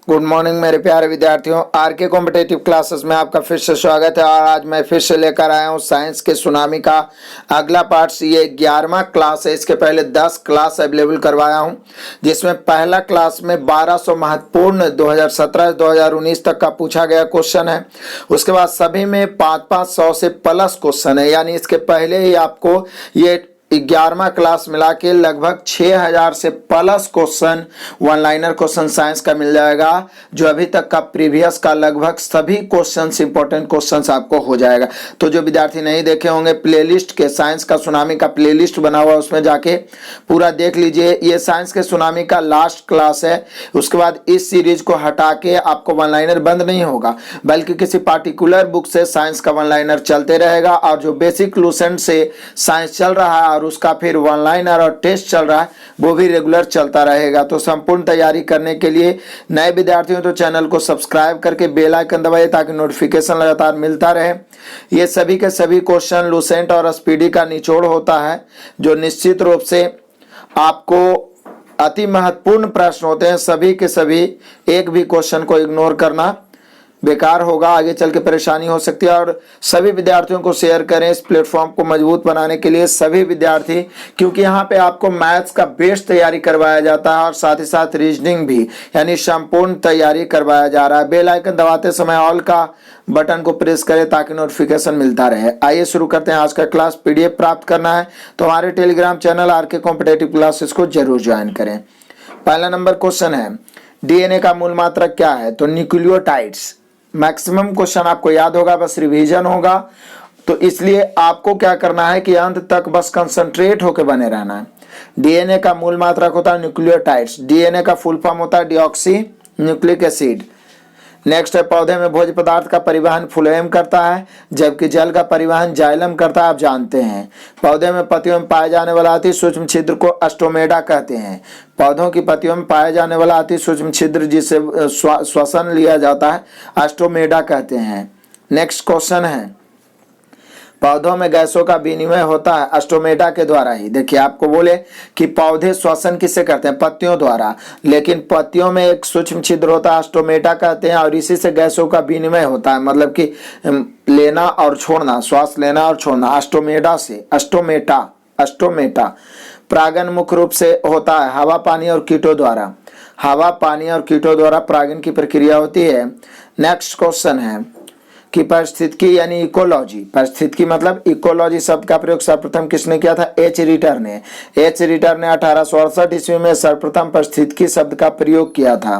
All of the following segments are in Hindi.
गुड मॉर्निंग मेरे प्यारे विद्यार्थियों। आर के कॉम्पिटेटिव क्लासेस में आपका फिर से स्वागत है। और आज मैं फिर से लेकर आया हूँ साइंस के सुनामी का अगला पार्ट। ये 11वां क्लास है। इसके पहले 10 क्लास अवेलेबल करवाया हूँ, जिसमें पहला क्लास में 1200 महत्वपूर्ण 2017-2019 तक का पूछा गया क्वेश्चन है। उसके बाद सभी में 500 से प्लस क्वेश्चन है, यानी इसके पहले ही आपको ये 11वां क्लास मिला के लगभग 6000 से plus question one liner question science का मिल जाएगा, जो अभी तक का प्रीवियस का लगभग सभी क्वेश्चंस इंपॉर्टेंट क्वेश्चंस आपको हो जाएगा। तो जो विद्यार्थी नहीं देखे होंगे, प्लेलिस्ट के साइंस का सुनामी का प्लेलिस्ट बना हुआ है, उसमें जाके पूरा देख लीजिए। ये साइंस के सुनामी का लास्ट क्लास है। उसके बाद इस सीरीज को हटा के आपको वन लाइनर बंद नहीं होगा, बल्कि किसी पार्टिकुलर बुक से साइंस का वन लाइनर चलते रहेगा। और जो बेसिक लूसेंट से साइंस चल रहा है और उसका फिर वन लाइनर और टेस्ट चल रहा है, वो भी रेगुलर चलता रहेगा। तो संपूर्ण तैयारी करने के लिए नए विद्यार्थियों तो चैनल को सब्सक्राइब करके बेल आइकन दबाइए, ताकि नोटिफिकेशन लगातार मिलता रहे। ये सभी के सभी क्वेश्चन लूसेंट और स्पीडी का निचोड़ होता है, जो निश्चित रूप से आपको अति महत्वपूर्ण प्रश्न होते हैं। सभी के सभी, एक भी क्वेश्चन को इग्नोर करना बेकार होगा, आगे चल के परेशानी हो सकती है। और सभी विद्यार्थियों को शेयर करें इस प्लेटफॉर्म को मजबूत बनाने के लिए, सभी विद्यार्थी, क्योंकि यहाँ पे आपको मैथ्स का बेस्ट तैयारी करवाया जाता है और साथ ही साथ रीजनिंग भी, यानी संपूर्ण तैयारी करवाया जा रहा है। बेल आइकन दबाते समय ऑल का बटन को प्रेस करें ताकि नोटिफिकेशन मिलता रहे। आइए शुरू करते हैं आज का क्लास। पीडीएफ प्राप्त करना है तो हमारे टेलीग्राम चैनल आर के कॉम्पिटेटिव क्लासेस को जरूर ज्वाइन करें। पहला नंबर क्वेश्चन है, डीएनए का मूल मात्रक क्या है? तो न्यूक्लियोटाइड्स। मैक्सिमम क्वेश्चन आपको याद होगा, बस रिवीजन होगा, तो इसलिए आपको क्या करना है कि अंत तक बस कंसंट्रेट होकर बने रहना है। डीएनए का मूल मात्रक होता है न्यूक्लियोटाइड्स। डीएनए का फुल फॉर्म होता है डीऑक्सी न्यूक्लिक एसिड। नेक्स्ट है, पौधे में भोज्य पदार्थ का परिवहन फ्लोएम करता है, जबकि जल का परिवहन जाइलम करता है, आप जानते हैं। पौधे में पत्तियों में पाए जाने वाला अति सूक्ष्म छिद्र को अस्टोमेडा कहते हैं। पौधों की पत्तियों में पाए जाने वाला अति सूक्ष्म छिद्र जिसे श्वसन लिया जाता है, अस्टोमेडा कहते हैं। नेक्स्ट क्वेश्चन है, पौधों में गैसों का विनिमय होता है अस्टोमेटा के द्वारा ही। देखिए, आपको बोले कि पौधे श्वसन किससे करते हैं? पत्तियों द्वारा, लेकिन पत्तियों में एक सूक्ष्म छिद्र होता है, अस्टोमेटा कहते हैं, और इसी से गैसों का विनिमय होता है, मतलब कि लेना और छोड़ना, श्वास लेना और छोड़ना, अस्टोमेटा से। अस्टोमेटा परागन मुख्य रूप से होता है हवा, पानी और कीटों द्वारा। हवा, पानी और कीटों द्वारा परागन की प्रक्रिया होती है। नेक्स्ट क्वेश्चन है कि पारिस्थितिकी यानी इकोलॉजी। पारिस्थितिकी मतलब इकोलॉजी शब्द का प्रयोग सर्वप्रथम किसने किया था? एच रिटर ने। एच रिटर ने 1868 ईस्वी में सर्वप्रथम पारिस्थितिकी शब्द का प्रयोग किया था।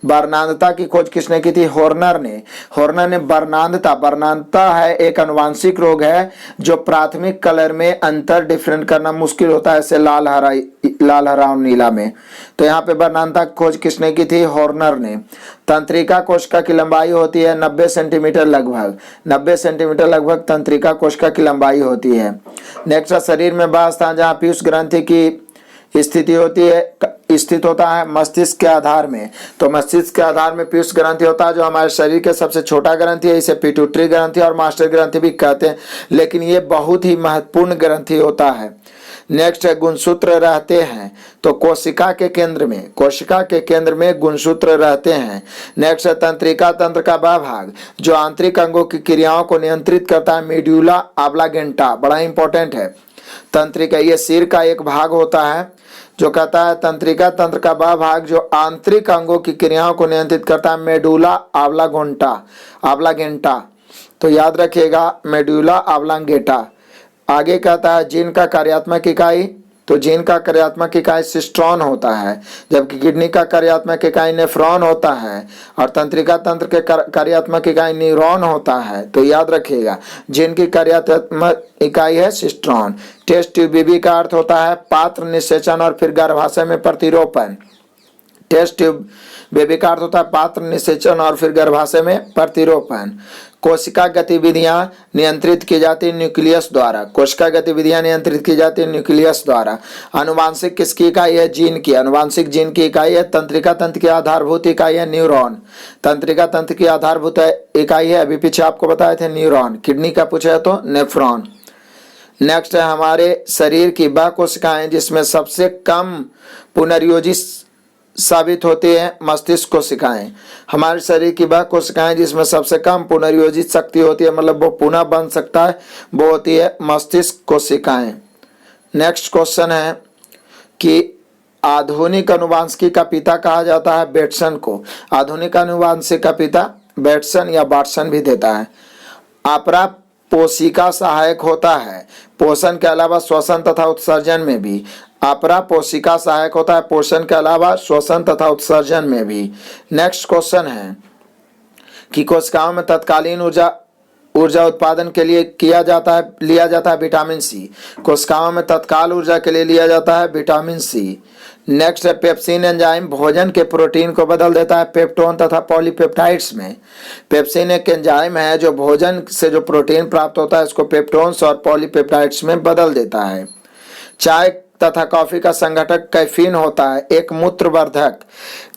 वर्णांतता की खोज किसने की थी? हॉर्नर ने। हॉर्नर ने वर्णांतता है एक अनुवांशिक रोग है जो प्राथमिक कलर में अंतर डिफरेंट करना मुश्किल होता है, जैसे लाल, हरा और नीला में। तो यहाँ पे वर्णांतता की खोज किसने की थी? हॉर्नर ने। तंत्रिका कोशिका की लंबाई होती है 90 सेंटीमीटर लगभग। 90 सेंटीमीटर लगभग तंत्रिका कोशिका की लंबाई होती है। नेक्स्ट, शरीर में वह स्थान जहाँ पीयूष ग्रंथि की स्थिति होती है, स्थित होता है मस्तिष्क के आधार में। तो मस्तिष्क के आधार में पीयूष ग्रंथि होता है, जो हमारे शरीर के सबसे छोटा ग्रंथि है। इसे पिट्यूटरी ग्रंथि और मास्टर ग्रंथि भी कहते हैं, लेकिन ये बहुत ही महत्वपूर्ण ग्रंथि होता है। नेक्स्ट है, गुणसूत्र रहते हैं। तो कोशिका के केंद्र में गुणसूत्र रहते हैं। नेक्स्ट है, तंत्रिका तंत्र का वह भाग जो आंतरिक अंगों की क्रियाओं को नियंत्रित करता है, मेड्यूला ऑब्लांगेटा। बड़ा इंपॉर्टेंट है तंत्रिका, ये सिर का एक भाग होता है, जो कहता है तंत्रिका तंत्र का वह भाग जो आंतरिक अंगों की क्रियाओं को नियंत्रित करता है, मेडुला ऑब्लांगेटा। तो याद रखिएगा, मेडुला ऑब्लांगेटा। आगे कहता है जीन का कार्यात्मक इकाई। तो जीन का कार्यात्मक इकाई सिस्ट्रॉन होता है, जबकि किडनी का कार्यात्मक इकाई नेफ्रॉन होता है, और तंत्रिका तंत्र के कार्यात्मक इकाई न्यूरॉन होता है। तो याद रखिएगा, जीन की कार्यात्मक इकाई है सिस्ट्रॉन। टेस्ट ट्यूब बेबी का अर्थ होता है पात्र निषेचन और फिर गर्भाशय में प्रतिरोपण। टेस्ट ट्यूब बेबी का अर्थ होता है पात्र निषेचन और फिर गर्भाशय में प्रतिरोपण। कोशिका गतिविधियां नियंत्रित की जाती है न्यूक्लियस द्वारा। कोशिका गतिविधियां नियंत्रित की जाती है न्यूक्लियस द्वारा। आनुवांशिक किसकी इकाई है? जीन की। आनुवांशिक जीन की इकाई है। तंत्रिका तंत्र की आधारभूत इकाई है न्यूरॉन। तंत्रिका तंत्र की आधारभूत इकाई है, अभी पीछे आपको बताए थे, न्यूरॉन। किडनी का पूछा तो नेफ्रॉन। नेक्स्ट है, हमारे शरीर की वह कोशिकाएं जिसमें सबसे कम पुनर्योजी साबित होती है मस्तिष्क कोशिकाएं। हमारे शरीर की वह कोशिकाएं जिसमें सबसे कम पुनर्योजित शक्ति होती है, मतलब वो पुनः बन सकता है, वो होती है मस्तिष्क कोशिकाएं। नेक्स्ट क्वेश्चन है कि आधुनिक अनुवांशिकी का पिता कहा जाता है बेटसन को। आधुनिक अनुवांशिकी का पिता बेटसन या वाटसन भी देता है। अपरा पोषिका सहायक होता है पोषण के अलावा श्वसन तथा उत्सर्जन में भी। अपरा पोषिका सहायक होता है पोषण के अलावा श्वसन तथा उत्सर्जन में भी। नेक्स्ट क्वेश्चन है कि कोशिकाओं में तत्कालीन ऊर्जा उत्पादन के लिए लिया जाता है विटामिन सी। कोशिकाओं में तत्काल ऊर्जा के लिए लिया जाता है विटामिन सी। नेक्स्ट है पेप्सिन एंजाइम भोजन के प्रोटीन को बदल देता है पेप्टोन तथा पॉलीपेप्टाइड्स में। पेप्सिन एक एंजाइम है जो भोजन से जो प्रोटीन प्राप्त होता है उसको पेप्टोन्स और पॉलीपेप्टाइड्स में बदल देता है। चाय तथा कॉफी का संघटक कैफीन होता है एक मूत्रवर्धक।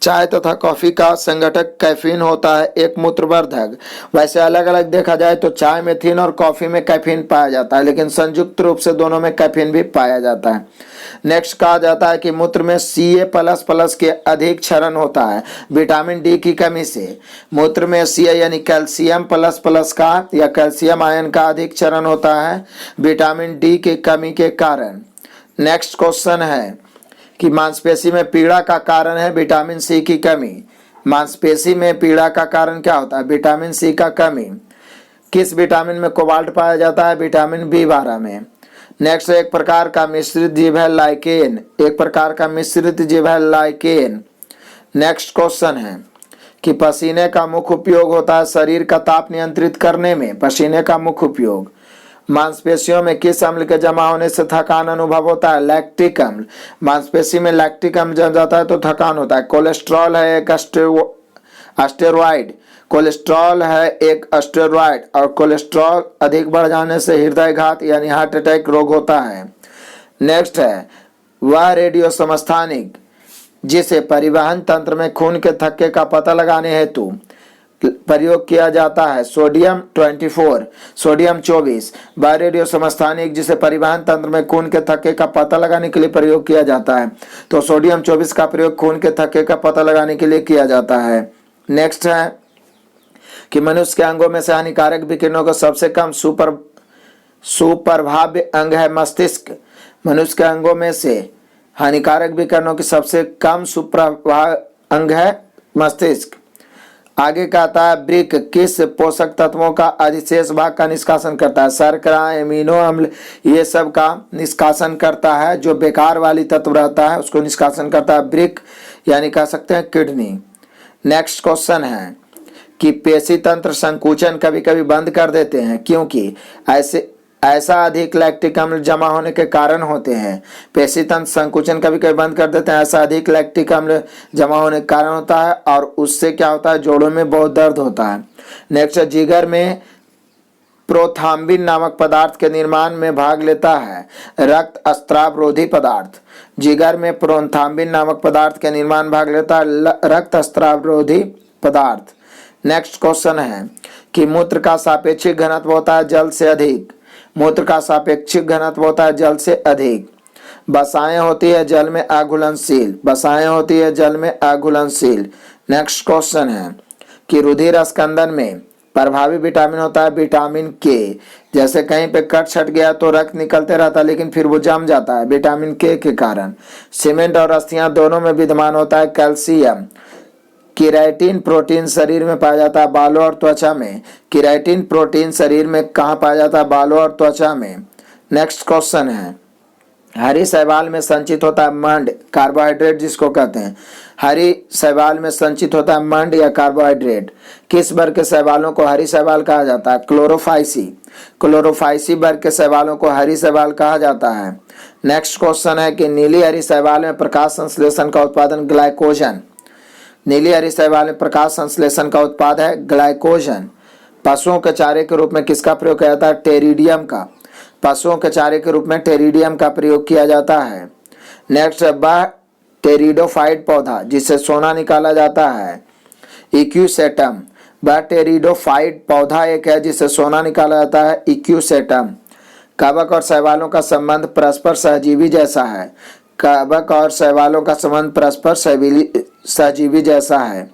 चाय तथा कॉफी का संघटक कैफीन होता है एक मूत्रवर्धक। वैसे अलग अलग देखा जाए तो चाय में थीन और कॉफी में कैफीन पाया जाता है, लेकिन संयुक्त रूप से दोनों में कैफीन भी पाया जाता है। नेक्स्ट कहा जाता है कि मूत्र में Ca++ के अधिक क्षरण होता है विटामिन डी की कमी से। मूत्र में Ca यानी कैल्शियम प्लस का या कैल्शियम आयन का अधिक क्षरण होता है विटामिन डी की कमी के कारण। नेक्स्ट क्वेश्चन है कि मांसपेशी में पीड़ा का कारण है विटामिन सी की कमी। मांसपेशी में पीड़ा का कारण क्या होता है? विटामिन सी का कमी। किस विटामिन में कोबाल्ट पाया जाता है? विटामिन B12 में। नेक्स्ट एक प्रकार का मिश्रित जीव है लाइकेन। एक प्रकार का मिश्रित जीव है लाइकेन। नेक्स्ट क्वेश्चन है कि पसीने का मुख्य उपयोग होता है शरीर का ताप नियंत्रित करने में। पसीने का मुख्य उपयोग। मांसपेशियों में किस अम्ल के जमा होने से थकान अनुभव होता है? लैक्टिक अम्ल। मांसपेशी में लैक्टिक अम्ल जम जाता है तो थकान होता है। कोलेस्ट्रॉल है एक स्टेरॉइड। कोलेस्ट्रॉल है एक स्टेरॉइड और कोलेस्ट्रॉल अधिक बढ़ जाने से हृदयघात यानी हार्ट अटैक रोग होता है। नेक्स्ट है वह रेडियो समस्थानिक जिसे परिवहन तंत्र में खून के थक्के का पता लगाने हेतु प्रयोग किया जाता है सोडियम 24 वह रेडियो समस्थानिक जिसे परिवहन तंत्र में खून के थक्के का पता लगाने के लिए प्रयोग किया जाता है, तो सोडियम 24 का प्रयोग खून के थक्के का पता लगाने के लिए किया जाता है। नेक्स्ट है कि मनुष्य के अंगों में से हानिकारक विकिरणों का सबसे कम सुप्रभाव्य अंग है मस्तिष्क। मनुष्य के अंगों में से हानिकारक विकिरणों की सबसे कम सुप्रभाव अंग है मस्तिष्क। आगे कहता है वृक्क किस पोषक तत्वों का अधिशेष भाग का निष्कासन करता है? शर्करा, एमिनो अम्ल, ये सब का निष्कासन करता है। जो बेकार वाली तत्व रहता है उसको निष्कासन करता है वृक्क, यानी कह सकते हैं किडनी। नेक्स्ट क्वेश्चन है कि पेशी तंत्र संकुचन कभी कभी बंद कर देते हैं क्योंकि ऐसा अधिक लैक्टिक अम्ल जमा होने के कारण होते हैं। पेशी तंत्र संकुचन कभी कभी बंद कर देते हैं, ऐसा अधिक लैक्टिक अम्ल जमा होने के कारण होता है और उससे क्या होता है? जोड़ों में बहुत दर्द होता है। नेक्स्ट जिगर में प्रोथाम्बिन नामक पदार्थ के निर्माण में भाग लेता है रक्त स्त्रावरोधी पदार्थ। जिगर में प्रोथाम्बिन नामक पदार्थ के निर्माण भाग लेता है रक्त स्त्रावरोधी पदार्थ। नेक्स्ट क्वेश्चन है कि मूत्र का सापेक्षिक घनत्व होता है जल से अधिक। मूत्र का सापेक्षिक घनत्व होता है जल से अधिक। बसाएं होती है जल में अघुलनशील। बसाएं होती है जल में अघुलनशील। नेक्स्ट क्वेश्चन है कि रुधिर स्कंदन में प्रभावी विटामिन होता है विटामिन के। जैसे कहीं पे कट छट गया तो रक्त निकलते रहता है लेकिन फिर वो जम जाता है विटामिन के कारण। सीमेंट और अस्थियां दोनों में विद्यमान होता है कैल्शियम। केराटिन प्रोटीन शरीर में पाया जाता है बालों और त्वचा में। केराटिन प्रोटीन शरीर में कहाँ पाया जाता है? बालों और त्वचा में। नेक्स्ट क्वेश्चन है हरी शैवाल में संचित होता है मंड, कार्बोहाइड्रेट जिसको कहते हैं। हरी शैवाल में संचित होता है मंड या कार्बोहाइड्रेट। किस वर्ग के शैवालों को हरी शैवाल कहा जाता है? क्लोरोफाइसी। क्लोरोफाइसी वर्ग के शैवालों को हरी शैवाल कहा जाता है। नेक्स्ट क्वेश्चन है कि नीली हरी शैवाल में प्रकाश संश्लेषण का उत्पादन ग्लाइकोजन। नीली हरी शैवाल में प्रकाश संश्लेषण का उत्पाद है ग्लाइकोजन। पशुओं के चारे के रूप में किसका प्रयोग किया जाता है? टेरिडियम का। पशुओं के चारे के रूप में टेरिडियम का प्रयोग किया जाता है। नेक्स्ट वह टेरिडोफाइट पौधा जिससे सोना निकाला जाता है इक्यूसेटम। वह टेरिडोफाइट पौधा एक है जिससे सोना निकाला जाता है इक्यूसेटम। कवक और शैवालों का संबंध परस्पर सहजीवी जैसा है। कवक और शैवालों का संबंध परस्पर सहजीवी जैसा है।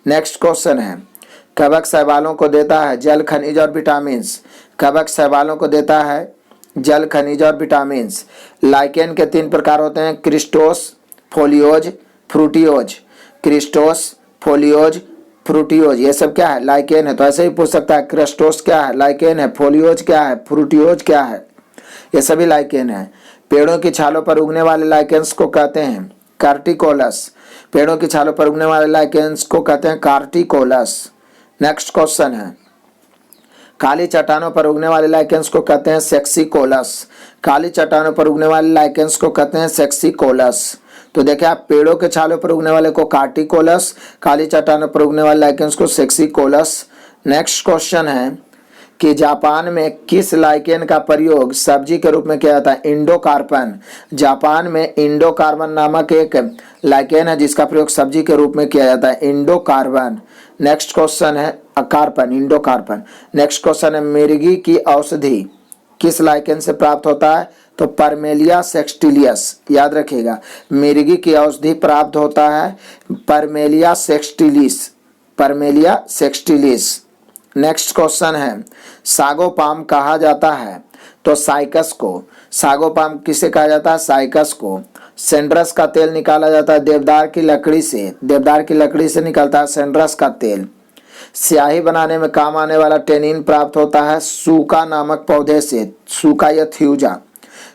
नेक्स्ट क्वेश्चन है, कवक शैवालों को देता है जल, खनिज और विटामिन्स। कवक शैवालों को देता है जल, खनिज और विटामिन्स। लाइकेन के 3 प्रकार होते हैं, क्रिस्टोस, फोलियोज, फ्रूटियोज। क्रिस्टोस, फोलियोज, फ्रूटियोज, ये सब क्या है? लाइकेन है। तो ऐसे ही पूछ सकता है, क्रिस्टोस क्या है? लाइकेन है। फोलियोज क्या है? फ्रूटियोज क्या है? ये सभी लाइकेन है। पेड़ों की छालों पर उगने वाले लाइकेन्स को कहते हैं कार्टिकोलस। पेड़ों की छालों पर उगने वाले लाइकेन्स को कहते हैं कार्टिकोलस। नेक्स्ट क्वेश्चन है, काली चट्टानों पर उगने वाले लाइकेन्स को कहते हैं सेक्सिकोलस। काली चट्टानों पर उगने वाले लाइकेन्स को कहते हैं सेक्सिकोलस। तो देखिए आप, पेड़ों के छालों पर उगने वाले को कार्टिकोलस, काली चट्टानों पर उगने वाले लाइकेन्स को सेक्सिकोलस। नेक्स्ट क्वेश्चन है कि जापान में किस लाइकेन का प्रयोग सब्जी के रूप में किया जाता है? इंडोकार्पन। जापान में इंडोकार्बन नामक एक लाइकेन है जिसका प्रयोग सब्जी के रूप में किया जाता है, इंडोकार्बन। नेक्स्ट क्वेश्चन है कार्बन, इंडोकार्बन। नेक्स्ट क्वेश्चन है, मिर्गी की औषधि किस लाइकेन से प्राप्त होता है? तो परमेलिया सेक्सटिलियस। याद रखिएगा, मिर्गी की औषधि प्राप्त होता है परमेलिया सेक्सटिलिस, परमेलिया सेक्सटिलिस। नेक्स्ट क्वेश्चन है, सागोपाम कहा जाता है तो साइकस को। सागोपाम किसे कहा जाता है? साइकस को। सेंड्रस का तेल निकाला जाता है देवदार की लकड़ी से। देवदार की लकड़ी से निकलता है सेंड्रस का तेल। स्याही बनाने में काम आने वाला टेनिन प्राप्त होता है सूका नामक पौधे से, सूका या थ्यूजा।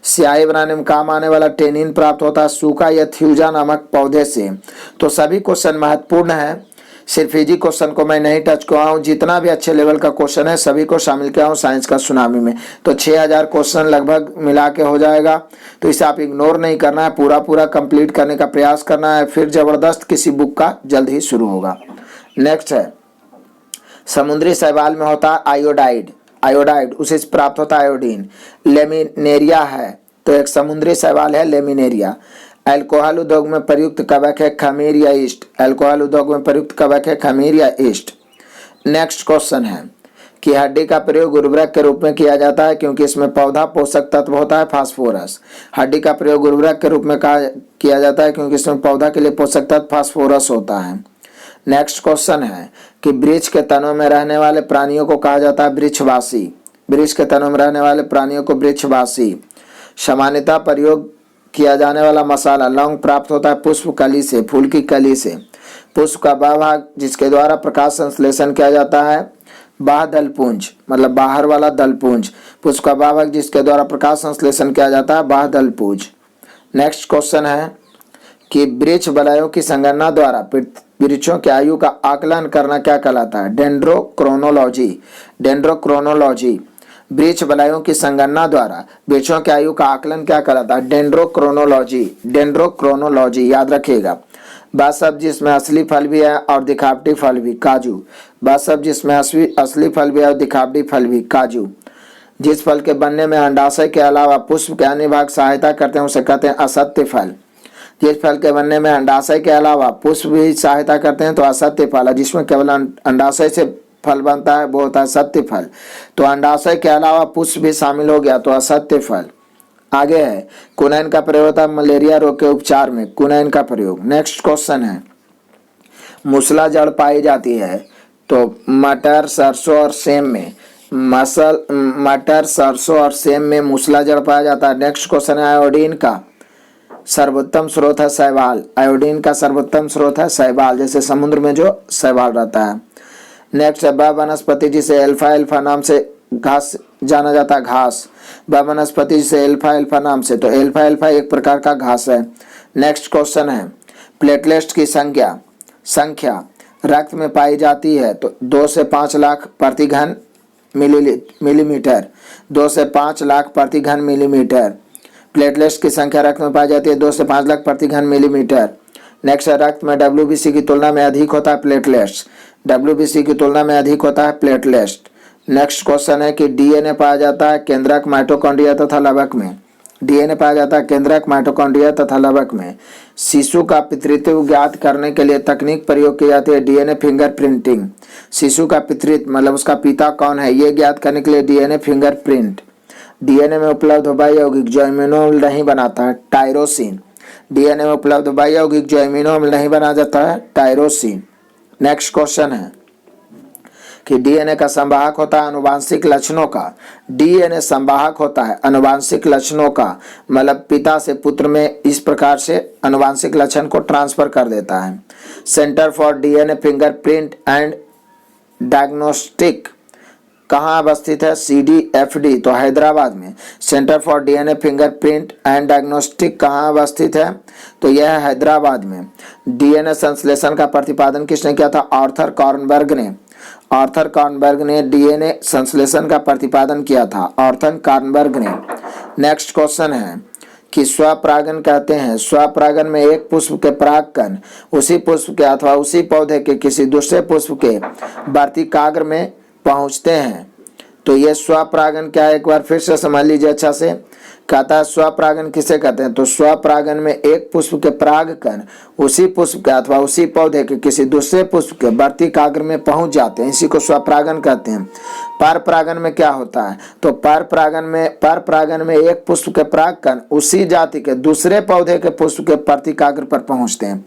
स्याही बनाने में काम आने वाला टेनिन प्राप्त होता है सूका या थ्यूजा नामक पौधे से। तो सभी क्वेश्चन महत्वपूर्ण है, सिर्फ इजी क्वेश्चन को मैं नहीं टच किया हूँ। जितना भी अच्छे लेवल का क्वेश्चन है सभी को शामिल किया हूँ साइंस का सुनामी में। तो 6000 क्वेश्चन लगभग मिला के हो जाएगा। तो इसे आप इग्नोर नहीं करना है, पूरा कंप्लीट करने का प्रयास करना है। फिर जबरदस्त किसी बुक का जल्द ही शुरू होगा। नेक्स्ट है, समुद्री शैवाल में होता है आयोडाइड। आयोडाइड उसे प्राप्त होता है आयोडीन। लेमिनेरिया है तो एक समुद्री शैवाल है लेमिनेरिया। अल्कोहल उद्योग में प्रयुक्त कवक है खमीर या ईस्ट। अल्कोहल उद्योग में प्रयुक्त कवक है खमीर या ईस्ट। नेक्स्ट क्वेश्चन है कि हड्डी का प्रयोग उर्वरक के रूप में किया जाता है क्योंकि इसमें पौधा पोषक तत्व होता है फास्फोरस। हड्डी का प्रयोग उर्वरक के रूप में किया जाता है क्योंकि इसमें पौधा के लिए पोषक तत्व फास्फोरस होता है। नेक्स्ट क्वेश्चन है कि वृक्ष के तनों में रहने वाले प्राणियों को कहा जाता है वृक्षवासी। वृक्ष के तनों में रहने वाले प्राणियों को वृक्षवासी। सामान्यतः प्रयोग किया जाने वाला मसाला लौंग प्राप्त होता है पुष्प कली से, फूल की कली से। पुष्प का बाह्य भाग जिसके द्वारा प्रकाश संश्लेषण किया जाता है बाह्य दलपुंज, मतलब बाहर वाला दलपुंज। पुष्प का बाह्य भाग जिसके द्वारा प्रकाश संश्लेषण किया जाता है बाह्य दलपुंज। नेक्स्ट क्वेश्चन है कि वृक्ष वलयों की संगणना द्वारा वृक्षों की आयु का आकलन करना क्या कहलाता है? डेंड्रोक्रोनोलॉजी। डेंड्रोक्रोनोलॉजी। वृक्ष वलयों की संगणना द्वारा वृक्षों की आयु का आकलन क्या कहलाता है? डेंड्रोक्रोनोलॉजी। डेंड्रोक्रोनोलॉजी याद रखिएगा। वह सब जिसमें असली फल भी है और दिखावटी फल भी, काजू। वह सब जिसमें असली फल भी है और दिखावटी फल भी, काजू। जिस फल के बनने में अंडाशय के अलावा पुष्प के अन्य भाग सहायता करते हैं उसे कहते हैं असत्य फल। जिस फल के बनने में अंडाशय के अलावा पुष्प भी सहायता करते हैं तो असत्य फल है। जिसमें केवल अंडाशय से फल बनता है वो होता है सत्य फल। तो अंडाशय के अलावा पुष्प भी शामिल हो गया तो असत्य फल। आगे है, कुनैन का प्रयोग होता है मलेरिया रोग के उपचार में, कुनैन का प्रयोग। नेक्स्ट क्वेश्चन है, मूसला जड़ पाई जाती है तो मटर, सरसों और सेम में। मटर, सरसों और सेम में मूसला जड़ पाया जाता है। नेक्स्ट क्वेश्चन है, आयोडीन का सर्वोत्तम स्रोत है शैवाल। आयोडीन का सर्वोत्तम स्रोत है शैवाल, जैसे समुद्र में जो शैवाल रहता है। नेक्स्ट है, वह वनस्पति जिसे एल्फा नाम से घास जाना जाता है, घास। वह वनस्पति जिसे एल्फा नाम से, तो एल्फा एक प्रकार का घास है। नेक्स्ट क्वेश्चन है, प्लेटलेट्स की संख्या रक्त में पाई जाती है तो 2 से 5 लाख प्रति घन मिलीमीटर। 2 से 5 लाख प्रति घन मिलीमीटर प्लेटलेट्स की संख्या रक्त में पाई जाती है, 2 से 5 लाख प्रति घन मिलीमीटर। नेक्स्ट है, रक्त में WBC की तुलना में अधिक होता है प्लेटलेट्स। WBC की तुलना में अधिक होता है प्लेटलेट्स। नेक्स्ट क्वेश्चन है कि DNA पाया जाता है केंद्रक, माइटोकॉन्ड्रिया तथा लवक में। DNA पाया जाता है केंद्रक, माइटोकॉन्ड्रिया तथा लवक में। शिशु का पितृत्व ज्ञात करने के लिए तकनीक प्रयोग की जाती है DNA फिंगरप्रिंटिंग। शिशु का पितृत्व मतलब उसका पिता कौन है ये ज्ञात करने के लिए DNA फिंगरप्रिंट। DNA में उपलब्ध बाह्य यौगिक जो इम्यूनोल नहीं बनाता है, टायरोसिन। डीएनए में उपलब्ध बाह्य यौगिक जो एमिनो अम्ल नहीं बना जाता है, टायरोसिन। नेक्स्ट क्वेश्चन है कि डीएनए का संवाहक होता है आनुवांशिक लक्षणों का। डीएनए संवाहक होता है आनुवांशिक लक्षणों का, मतलब पिता से पुत्र में इस प्रकार से आनुवांशिक लक्षण को ट्रांसफर कर देता है। Centre for DNA fingerprint and diagnostic कहाँ अवस्थित है? CDFD, तो हैदराबाद में। Centre for DNA fingerprint and diagnostic कहाँ अवस्थित है? तो यह है हैदराबाद में। डीएनए संश्लेषण का प्रतिपादन किसने किया था? आर्थर कॉर्नबर्ग ने। आर्थर कॉर्नबर्ग ने डीएनए संश्लेषण का प्रतिपादन किया था, आर्थर कॉर्नबर्ग ने। नेक्स्ट क्वेश्चन है कि स्वपरागन कहते हैं, स्वपरागन में एक पुष्प के परागकण उसी पुष्प के अथवा उसी पौधे के किसी दूसरे पुष्प के वर्तिकाग्र में पहुंचते हैं। तो ये स्वपरागन क्या है, एक बार फिर से समझ लीजिए अच्छा से। कहता है स्वपरागन किसे कहते हैं? तो स्वपरागन में एक पुष्प के परागकण उसी पुष्प के अथवा उसी पौधे के किसी दूसरे पुष्प के वर्तिकाग्र में पहुंच जाते हैं, इसी को स्वपरागन कहते हैं। परपरागन में क्या होता है? तो परपरागन में एक पुष्प के परागकण उसी जाति के दूसरे पौधे के पुष्प के वर्तिकाग्र पर पहुंचते हैं।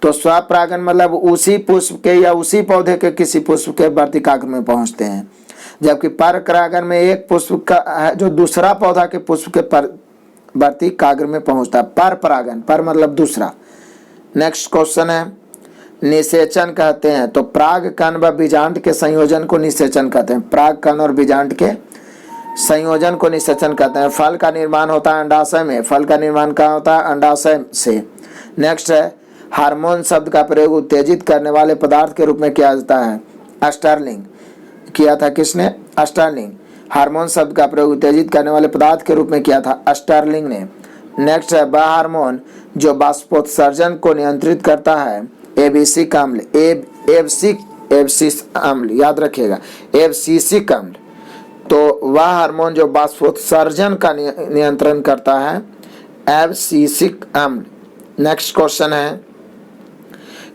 तो स्वपरागन मतलब उसी पुष्प के या उसी पौधे के किसी पुष्प के वर्तिकाग्र में पहुंचते हैं, जबकि परपरागन में एक पुष्प का है जो दूसरा पौधा के पुष्प के वर्तिकाग्र में पहुंचता है। परपरागन, पर मतलब दूसरा। नेक्स्ट क्वेश्चन है निषेचन कहते हैं, तो परागकण व बीजांड के संयोजन को निषेचन कहते हैं। परागकण और बीजांड के संयोजन को निषेचन कहते हैं। फल का निर्माण होता है अंडाशय में। फल का निर्माण कहाँ होता है? अंडाशय से। नेक्स्ट है हार्मोन शब्द का प्रयोग उत्तेजित करने वाले पदार्थ के रूप में किया जाता है। स्टर्लिंग किया था किसने? स्टर्लिंग। हार्मोन शब्द का प्रयोग उत्तेजित करने वाले पदार्थ के रूप में किया था स्टर्लिंग ने। नेक्स्ट है वह हार्मोन जो बाष्पोत्सर्जन को नियंत्रित करता है, एब्सिसिक अम्ल। एब्सिसिक अम्ल याद रखिएगा, एब्सिसिक अम्ल। तो वह हार्मोन जो बाष्पोत्सर्जन का नियंत्रण करता है, एब्सिसिक अम्ल। नेक्स्ट क्वेश्चन है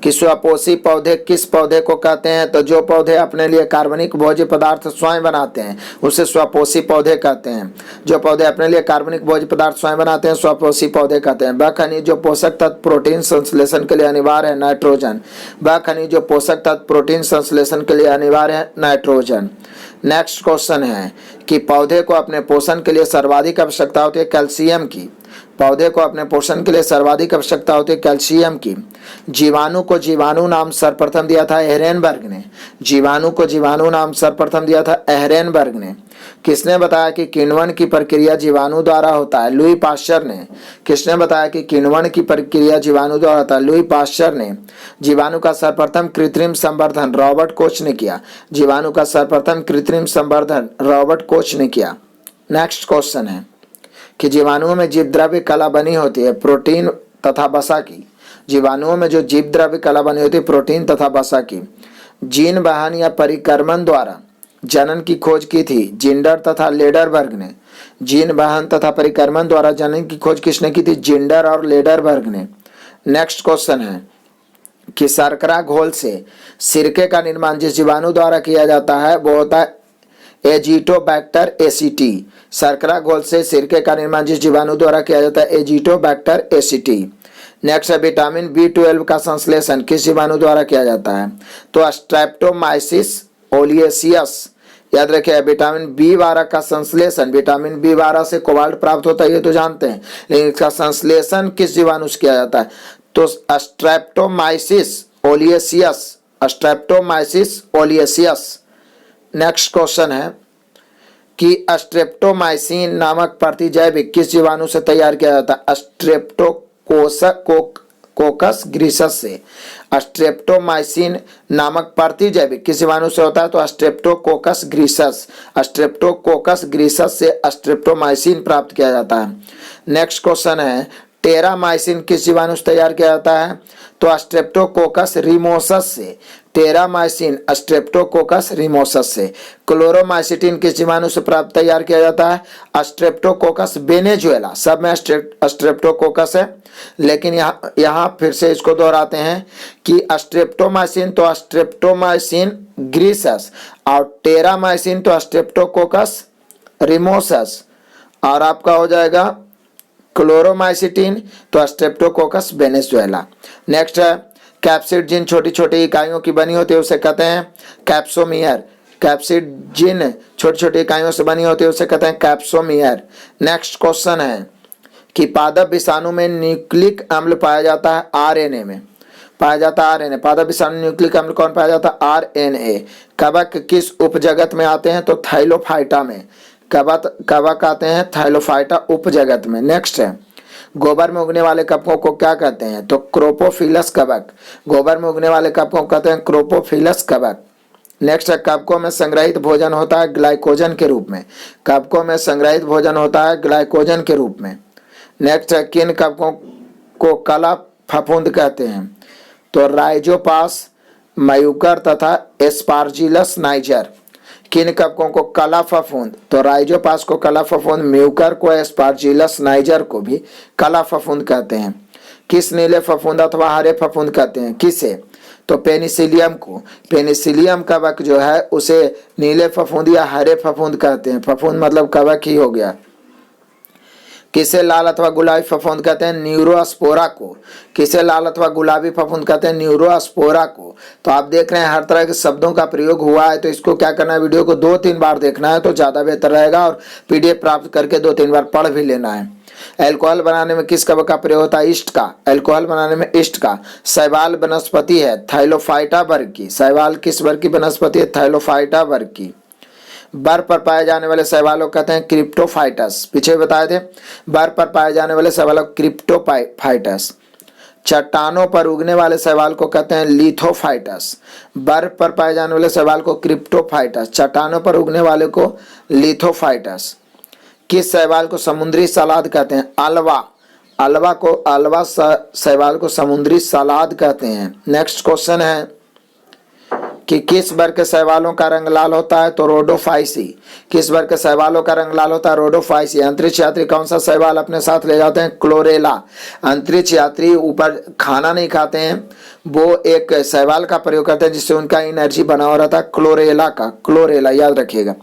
कि स्वपोषी पौधे किस पौधे को कहते हैं? तो जो पौधे अपने लिए कार्बनिक भोज्य पदार्थ स्वयं बनाते हैं उसे स्वपोषी पौधे कहते हैं। जो पौधे अपने लिए कार्बनिक भोज्य पदार्थ स्वयं बनाते हैं स्वपोषी पौधे कहते हैं। वह खनिज जो पोषक तत्व प्रोटीन संश्लेषण के लिए अनिवार्य है, नाइट्रोजन। वह खनिज जो पोषक तत्व प्रोटीन संश्लेषण के लिए अनिवार्य है, नाइट्रोजन। नेक्स्ट क्वेश्चन है कि पौधे को अपने पोषण के लिए सर्वाधिक आवश्यकता होती है कैल्शियम की। पौधे को अपने पोषण के लिए सर्वाधिक आवश्यकता होती है कैल्शियम की। जीवाणु को जीवाणु नाम सर्वप्रथम दिया था एहरेनबर्ग ने। जीवाणु को जीवाणु नाम सर्वप्रथम दिया था एहरेनबर्ग ने। किसने बताया कि किण्वन की प्रक्रिया जीवाणु द्वारा होता है? लुई पाश्चर ने। किसने बताया कि किण्वन की प्रक्रिया जीवाणु द्वारा होता है? लुई पाश्चर ने। जीवाणु का सर्वप्रथम कृत्रिम संवर्धन रॉबर्ट कोच ने किया। जीवाणु का सर्वप्रथम कृत्रिम संवर्धन रॉबर्ट कोच ने किया। नेक्स्ट क्वेश्चन है कि जीवाणुओं में जीव द्रव्य कला बनी होती है प्रोटीन तथा वसा की। जीवाणुओं में जो जीव द्रव्य कला बनी होती है प्रोटीन तथा वसा की। जीन वाहन या परिक्रमण द्वारा जनन की खोज की थी जिंडर तथा लेडरबर्ग ने। जीन वाहन तथा परिक्रमण द्वारा जनन की खोज किसने की थी? जिंडर और लेडरबर्ग ने। नेक्स्ट क्वेश्चन है कि शर्करा घोल से सिरके का निर्माण जिस जीवाणु द्वारा किया जाता है वो होता है एजिटोबैक्टर एसिटी। शर्करा घोल से सिरके का निर्माण जिस जीवाणु द्वारा किया जाता है एजिटोबैक्टर एसिटी। नेक्स्ट है विटामिन B12 का संश्लेषण किस जीवाणु द्वारा किया जाता है? तो स्ट्रेप्टोमाइसिस ओलियसियस। याद रखिए विटामिन B12 का संश्लेषण, विटामिन B12 से कोबाल्ट प्राप्त होता है ये तो जानते हैं, लेकिन इसका संश्लेषण किस जीवाणु से किया जाता है? तो स्ट्रेप्टोमाइसिस ओलियसियस। स्ट्रेप्टोमाइसिस ओलियसियस। नेक्स्ट क्वेश्चन है कि स्ट्रेप्टोमाइसिन नामक प्रतिजैविक किस जीवाणु से तैयार किया जाता है? स्ट्रेप्टोकोकस ग्रीसस से। स्ट्रेप्टोमाइसिन नामक प्रतिजैविक किस जीवाणु से होता है? तो स्ट्रेप्टोकोकस ग्रीसस। स्ट्रेप्टोकोकस ग्रीसस से स्ट्रेप्टोमाइसिन प्राप्त किया जाता है। नेक्स्ट क्वेश्चन है टेरामाइसिन किस जीवाणु से तैयार किया जाता है? तो स्ट्रेप्टोकोकस रिमोसस से। टेरामाइसिन स्ट्रेप्टोकोकस रिमोसस से। क्लोरोमाइसिटिन किस जीवाणु से प्राप्त तैयार किया जाता है? Streptococcus Venezuela. सब में स्ट्रेप्टोकोकस है, लेकिन यहाँ फिर से इसको दोहराते हैं कि स्ट्रेप्टोमाइसिन तो स्ट्रेप्टोमाइसिन ग्रीसस और टेरामाइसिन तो स्ट्रेप्टोकोकस रिमोसस। और आपका हो जाएगा क्लोरोमाइसिटीन तो स्ट्रेप्टोकोकस वेनेजुएला। नेक्स्ट है कैप्सिड, जिन छोटी छोटी इकाइयों की बनी होती है उसे कहते हैं कैप्सोमियर। कैप्सिड जिन छोटी छोटी इकाइयों से बनी होती है उसे कहते हैं कैप्सोमियर। नेक्स्ट क्वेश्चन है कि पादप विषाणु में न्यूक्लिक अम्ल पाया जाता है आरएनए में, पाया जाता है आरएनए। पादप विषाणु न्यूक्लिक अम्ल कौन पाया जाता है? आरएनए। कवक किस उपजगत में आते हैं? तो थाइलोफाइटा में। कवक आते हैं थाइलोफाइटा उपजगत में। नेक्स्ट है गोबर में उगने वाले कवकों को क्या कहते हैं? तो क्रोपोफिलस कवक। गोबर में उगने वाले कवकों को कहते हैं क्रोपोफिलस कवक। नेक्स्ट है कवकों में संग्रहित भोजन होता है ग्लाइकोजन के रूप में। कवकों में संग्रहित भोजन होता है ग्लाइकोजन के रूप में। नेक्स्ट है किन कवकों को कला फफूंद कहते हैं? तो राइजोपास, मयूकर तथा एस्पार्जिलस नाइजर। किन कवकों को कला फफूंद? तो राइजोपास को कला फफूंद, म्यूकर को, एस्पार्जिलस नाइजर को भी कला फफूंद कहते हैं। किस नीले फफूंद अथवा हरे फफूंद कहते हैं? किसे? तो पेनिसिलियम को। पेनिसिलियम कवक जो है उसे नीले फफूंद या हरे फफूंद कहते हैं। फफूंद मतलब कवक ही हो गया। किसे लाल अथवा गुलाबी फफूंद कहते हैं? न्यूरोस्पोरा को। किसे लाल अथवा गुलाबी फफूंद कहते हैं? न्यूरोस्पोरा को। तो आप देख रहे हैं हर तरह के शब्दों का प्रयोग हुआ है, तो इसको क्या करना है, वीडियो को 2-3 बार देखना है तो ज़्यादा बेहतर रहेगा, और पीडीएफ प्राप्त करके 2-3 बार पढ़ भी लेना है। अल्कोहल बनाने में किस कवक का प्रयोग होता है? ईस्ट का। अल्कोहल बनाने में ईस्ट का। शैवाल वनस्पति है थाइलोफाइटा वर्ग की। शैवाल किस वर्ग की वनस्पति है? थाइलोफाइटा वर्ग की। बर्फ पर पाए जाने वाले शैवालों को कहते हैं क्रिप्टोफाइटस। पीछे बताए थे बर्फ पर पाए जाने वाले शैवालों को क्रिप्टोफाइटस। चट्टानों पर उगने वाले शैवाल को कहते हैं लिथोफाइटस। बर्फ पर पाए जाने वाले शैवाल को क्रिप्टोफाइटस, चट्टानों पर उगने वाले को लिथोफाइटस। किस शैवाल को समुद्री सलाद कहते हैं? अलवा। अलवा शैवाल को समुद्री सलाद कहते हैं। नेक्स्ट क्वेश्चन है कि किस वर्ग के शैवालों का रंग लाल होता है? तो रोडोफाइसी। किस वर्ग के शैवालों का रंग लाल होता है? रोडोफाइसी। अंतरिक्ष यात्री कौन सा शैवाल अपने साथ ले जाते हैं? क्लोरेला। अंतरिक्ष यात्री ऊपर खाना नहीं खाते हैं, वो एक शैवाल का प्रयोग करते हैं जिससे उनका एनर्जी बना हो रहता है, क्लोरेला का। क्लोरेला याद रखिएगा।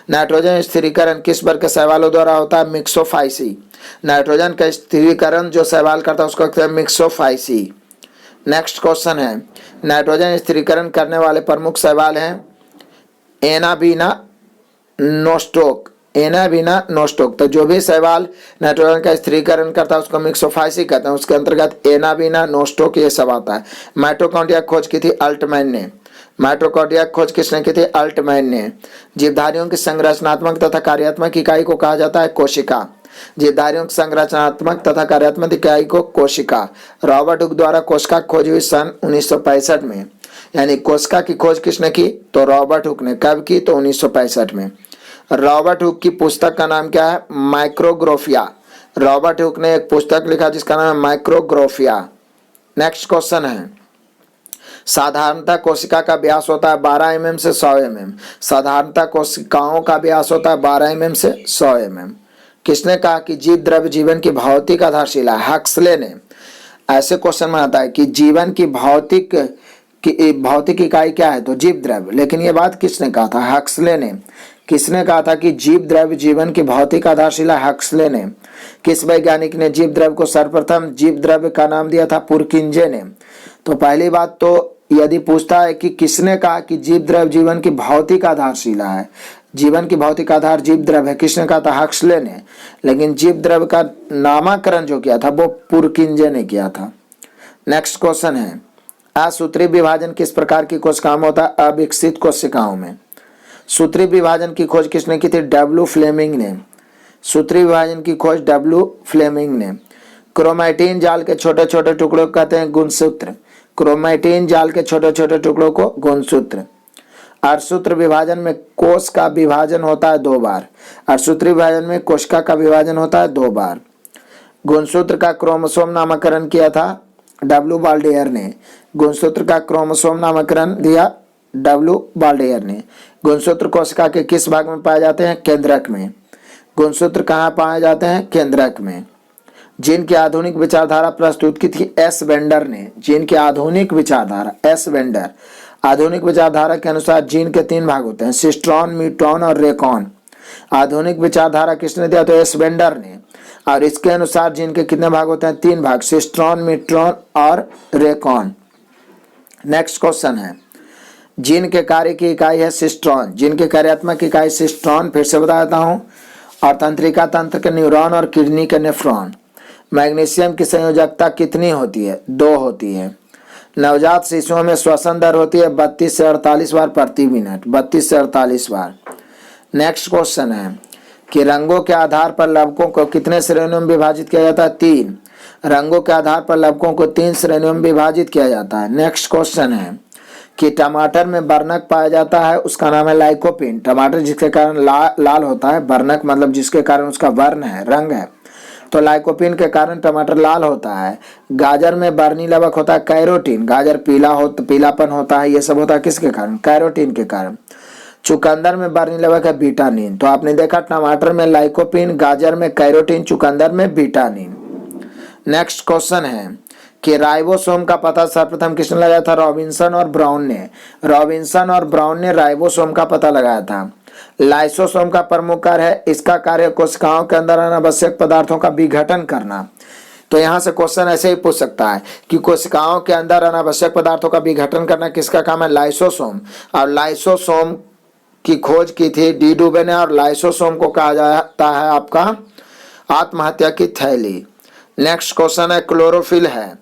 नाइट्रोजन स्थिरीकरण किस वर्ग के शैवालों द्वारा होता है? मिक्सोफाइसी। नाइट्रोजन का स्थिरीकरण जो शैवाल करता है उसको कहते हैं मिक्सोफाइसी। नेक्स्ट क्वेश्चन है नाइट्रोजन स्थिरीकरण करने वाले प्रमुख शैवाल हैं एनाबीना नोस्टोक। Anabaena Nostoc. तो जो भी शैवाल नाइट्रोजन का स्थिरीकरण करता है उसको मिक्सोफाइसी कहते हैं, उसके अंतर्गत एनाबीना नोस्टोक ये सब आता है। माइटोकॉन्ड्रिया खोज की थी अल्टमैन ने। माइटोकॉन्ड्रिया खोज किसने की थी? अल्टमैन ने। जीवधारियों की संरचनात्मक तथा कार्यात्मक इकाई को कहा जाता है कोशिका। जीवधारियों की संरचनात्मक तथा कार्यात्मक इकाई को कोशिका। रॉबर्ट हुक द्वारा कोशिका की खोज हुई सन 1965 में। यानी कोशिका की खोज किसने की? तो रॉबर्ट हुक ने। कब की? तो 1965 में। रॉबर्ट हुक की पुस्तक का नाम क्या है? माइक्रोग्राफिया। रॉबर्ट हुक ने एक पुस्तक लिखा जिसका नाम है माइक्रोग्राफिया। नेक्स्ट क्वेश्चन है साधारणतः कोशिका का व्यास होता है 12 mm से 100 mm। साधारणतः कोशिकाओं का व्यास होता है 12 mm से 100 mm। किसने कहा कि जीव द्रव्य जीवन की भौतिक आधारशिला? हक्सले ने। ऐसे क्वेश्चन में आता है कि जीवन की भौतिक इकाई क्या है? तो जीव द्रव्य। लेकिन ये बात किसने कहा था? हक्सले ने। किसने कहा था कि जीव द्रव्य जीवन की भौतिक आधारशिला? हक्सले ने। किस वैज्ञानिक ने जीव द्रव्य को सर्वप्रथम जीव द्रव्य का नाम दिया था? पुरकिंजे ने। तो पहली बात तो यदि पूछता है कि किसने कहा कि जीव द्रव्य जीवन की भौतिक आधारशिला है, जीवन की भौतिक आधार जीव द्रव्य है, किसने कहा था? हक्सले ने। लेकिन जीव द्रव्य का नामकरण जो किया था वो पुरकिंजे ने किया था। नेक्स्ट क्वेश्चन है असूत्रीय विभाजन किस प्रकार की कोशिकाओं में होता है? अविकसित कोशिकाओं में। सूत्रीय विभाजन की खोज किसने की थी? डब्ल्यू फ्लेमिंग ने। सूत्रीय विभाजन की खोज डब्ल्यू फ्लेमिंग ने। क्रोमैटिन जाल के छोटे छोटे टुकड़ों को कहते हैं गुणसूत्र। क्रोमैटिन जाल के छोटे छोटे टुकड़ों को गुणसूत्र। अर्धसूत्र विभाजन में कोश का विभाजन होता है 2 बार। अर्धसूत्रीय विभाजन में कोशिका का विभाजन होता है 2 बार। गुणसूत्र का क्रोमोसोम नामकरण किया था डब्ल्यू बाल्डेयर ने। गुणसूत्र का क्रोमोसोम नामकरण दिया डब्ल्यू बाल्डेयर ने। गुणसूत्र कोशिका के किस भाग में पाए जाते हैं? केंद्रक में। गुणसूत्र कहाँ पाए जाते हैं? केंद्रक में। जिनकी आधुनिक विचारधारा प्रस्तुत की थी एस वेंडर ने। जिनकी आधुनिक विचारधारा एस वेंडर। आधुनिक विचारधारा के अनुसार जीन के 3 भाग होते हैं, सिस्ट्रॉन, म्यूटॉन और रेकॉन। आधुनिक विचारधारा किसने दिया? तो एस वेंडर ने। और इसके अनुसार जीन के कितने भाग होते हैं? 3 भाग, सिस्ट्रॉन, मिट्रॉन और रेकॉन। नेक्स्ट क्वेश्चन है, जीन के कार्य की इकाई है सिस्ट्रॉन। जीन की कार्यात्मक इकाई सिस्ट्रॉन, फिर से बता देता हूँ। और तंत्रिका तंत्र के न्यूरॉन और किडनी के नेफ्रॉन। मैग्नीशियम की संयोजकता कितनी होती है? 2 होती है। नवजात शिशुओं में श्वसन दर होती है 32 से 48 बार प्रति मिनट, 32 से 48 बार। नेक्स्ट क्वेश्चन है कि रंगों के आधार पर लवकों को कितने श्रेणियों में विभाजित किया जाता है? 3। रंगों के आधार पर लवकों को 3 श्रेणियों में विभाजित किया जाता है। नेक्स्ट क्वेश्चन है कि टमाटर में वर्णक पाया जाता है, उसका नाम है लाइकोपीन। टमाटर जिसके कारण लाल होता है, वर्णक मतलब जिसके कारण उसका वर्ण है, रंग है, तो लाइकोपीन के कारण टमाटर लाल होता है। गाजर में वर्णी लवक होता है कैरोटीन, गाजर पीलापन होता है, ये सब होता है किसके कारण? कैरोटीन के कारण। चुकंदर में वर्णी लवक है बीटानिन। तो आपने देखा टमाटर में लाइकोपीन, गाजर में कैरोटीन, चुकंदर में बीटानिन। नेक्स्ट क्वेश्चन है कि राइबोसोम का पता सर्वप्रथम किसने लगाया था? रॉबिन्सन और ब्राउन ने। रॉबिन्सन और ब्राउन ने राइबोसोम का पता लगाया था। लाइसोसोम का प्रमुख कार्य है, इसका कार्य कोशिकाओं के अंदर अनावश्यक पदार्थों का विघटन करना। तो यहाँ से क्वेश्चन ऐसे ही पूछ सकता है कि कोशिकाओं के अंदर अनावश्यक पदार्थों का विघटन करना किसका काम है? लाइसोसोम। और लाइसोसोम की खोज की थी डी डुबे ने, और लाइसोसोम को कहा जाता है आपका आत्महत्या की थैली। नेक्स्ट क्वेश्चन है क्लोरोफिल है।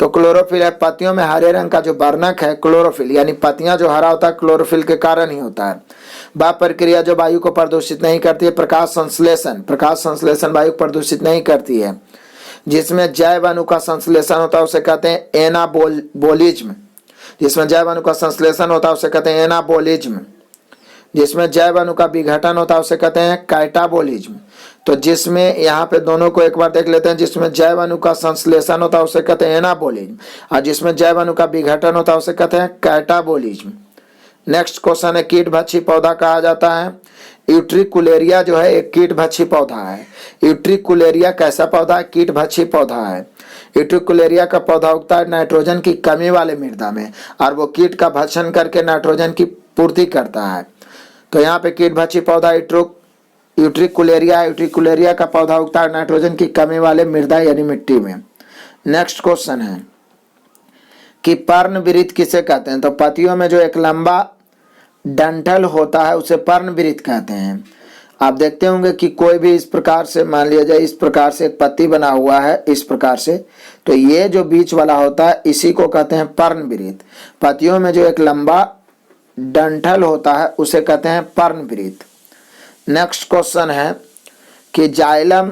तो क्लोरोफिल है, पत्तियों में हरे रंग का जो वर्णक है क्लोरोफिल, यानी पत्तियां जो हरा होता है क्लोरोफिल के कारण ही होता है। वह प्रक्रिया जो वायु को प्रदूषित नहीं करती है, प्रकाश संश्लेषण। प्रकाश संश्लेषण वायु को प्रदूषित नहीं करती है। जिसमें जैव अणु का संश्लेषण होता है उसे कहते हैं एनाबोलिज्म। जिसमें जैव अणु का संश्लेषण होता है उसे कहते हैं एनाबोलिज्म। जिसमें जैव अणु का विघटन होता है उसे कहते हैं कैटाबोलिज्म। तो जिसमें यहाँ पे दोनों को एक बार देख लेते हैं। जिसमें जैव अणु का संश्लेषण होता है उसे कहते हैं एनाबोलिज्म, और जिसमें जैव अणु का विघटन होता है उसे कहते हैं कैटाबोलिज्म। नेक्स्ट क्वेश्चन है कीट भक्षी पौधा कहा जाता है। यूट्रिकुलेरिया जो है एक कीट भक्षी पौधा है। यूट्रिकुलेरिया कैसा पौधा है? कीट भक्षी पौधा है। यूट्रिकुलेरिया का पौधा उगता है नाइट्रोजन की कमी वाले मृदा में, और वो कीट का भक्षण करके नाइट्रोजन की पूर्ति करता है। तो यहाँ पे कीट भक्षी पौधा यूट्रिकुलेरिया। यूट्रिकुलेरिया का पौधा उगता है नाइट्रोजन की कमी वाले मृदा यानी मिट्टी में। नेक्स्ट क्वेश्चन है कि पर्णवृत्त किसे कहते हैं? तो पत्तियों में जो एक लंबा डंठल होता है उसे पर्णवृत्त कहते हैं। आप देखते होंगे कि कोई भी इस प्रकार से, मान लिया जाए इस प्रकार से एक पत्ती बना हुआ है इस प्रकार से, तो ये जो बीच वाला होता है इसी को कहते हैं पर्णवृत्त। पत्तियों में जो एक लंबा डंठल होता है उसे कहते हैं पर्णवृत्त। नेक्स्ट क्वेश्चन है कि जाइलम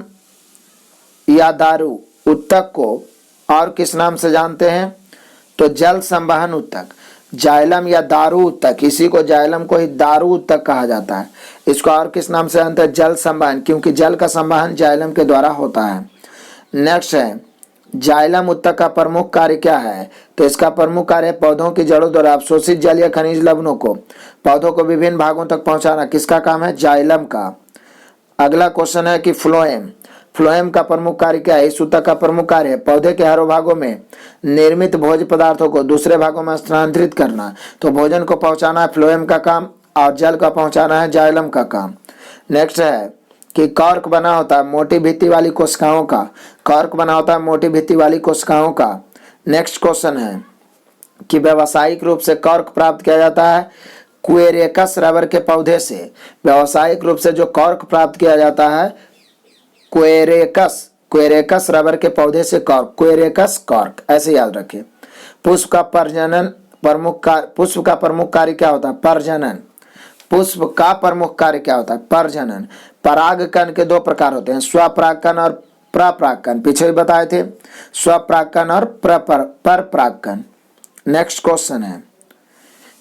या दारू उत्तक को और किस नाम से जानते हैं? तो जल संवहन उत्तक। जाइलम या दारू उत्तक, इसी को जाइलम को ही दारू उत्तक कहा जाता है। इसको और किस नाम से जानते हैं? जल संवहन, क्योंकि जल का संवहन जाइलम के द्वारा होता है। नेक्स्ट है जाइलम उत्तक का प्रमुख कार्य क्या है? तो इसका प्रमुख कार्य है पौधों की जड़ों द्वारा अवशोषित जल या खनिज लवणों को पौधों को विभिन्न भागों तक पहुंचाना। किसका काम है? जाइलम का। अगला क्वेश्चन है कि फ्लोएम। फ्लोएम का प्रमुख कार्य क्या है? इस उत्तक का प्रमुख कार्य है पौधे के हर भागों में निर्मित भोज्य पदार्थों को दूसरे भागों में स्थानांतरित करना। तो भोजन को पहुंचाना है फ्लोएम का काम, और जल का पहुंचाना है जाइलम का काम। नेक्स्ट है कि कॉर्क बना होता है मोटी भित्ति वाली कोशिकाओं का। कॉर्क बना होता है मोटी भित्ति वाली कोशिकाओं का। नेक्स्ट क्वेश्चन है कि व्यावसायिक रूप से कॉर्क प्राप्त किया जाता है क्वेरेकस रबर के पौधे से। व्यावसायिक रूप से जो कॉर्क प्राप्त किया जाता है क्वेरेकस रबर के पौधे से कॉर्क, क्वेरेकस कॉर्क, ऐसे याद रखें। पुष्प का प्रमुख कार्य क्या होता है? प्रजनन। पुष्प का प्रमुख कार्य क्या होता है? प्रजनन। परागकण के 2 प्रकार होते हैं, स्वपरागकण और प्रपरागकण। पीछे भी बताए थे, स्वपरागकण और परपरागकण। नेक्स्ट क्वेश्चन है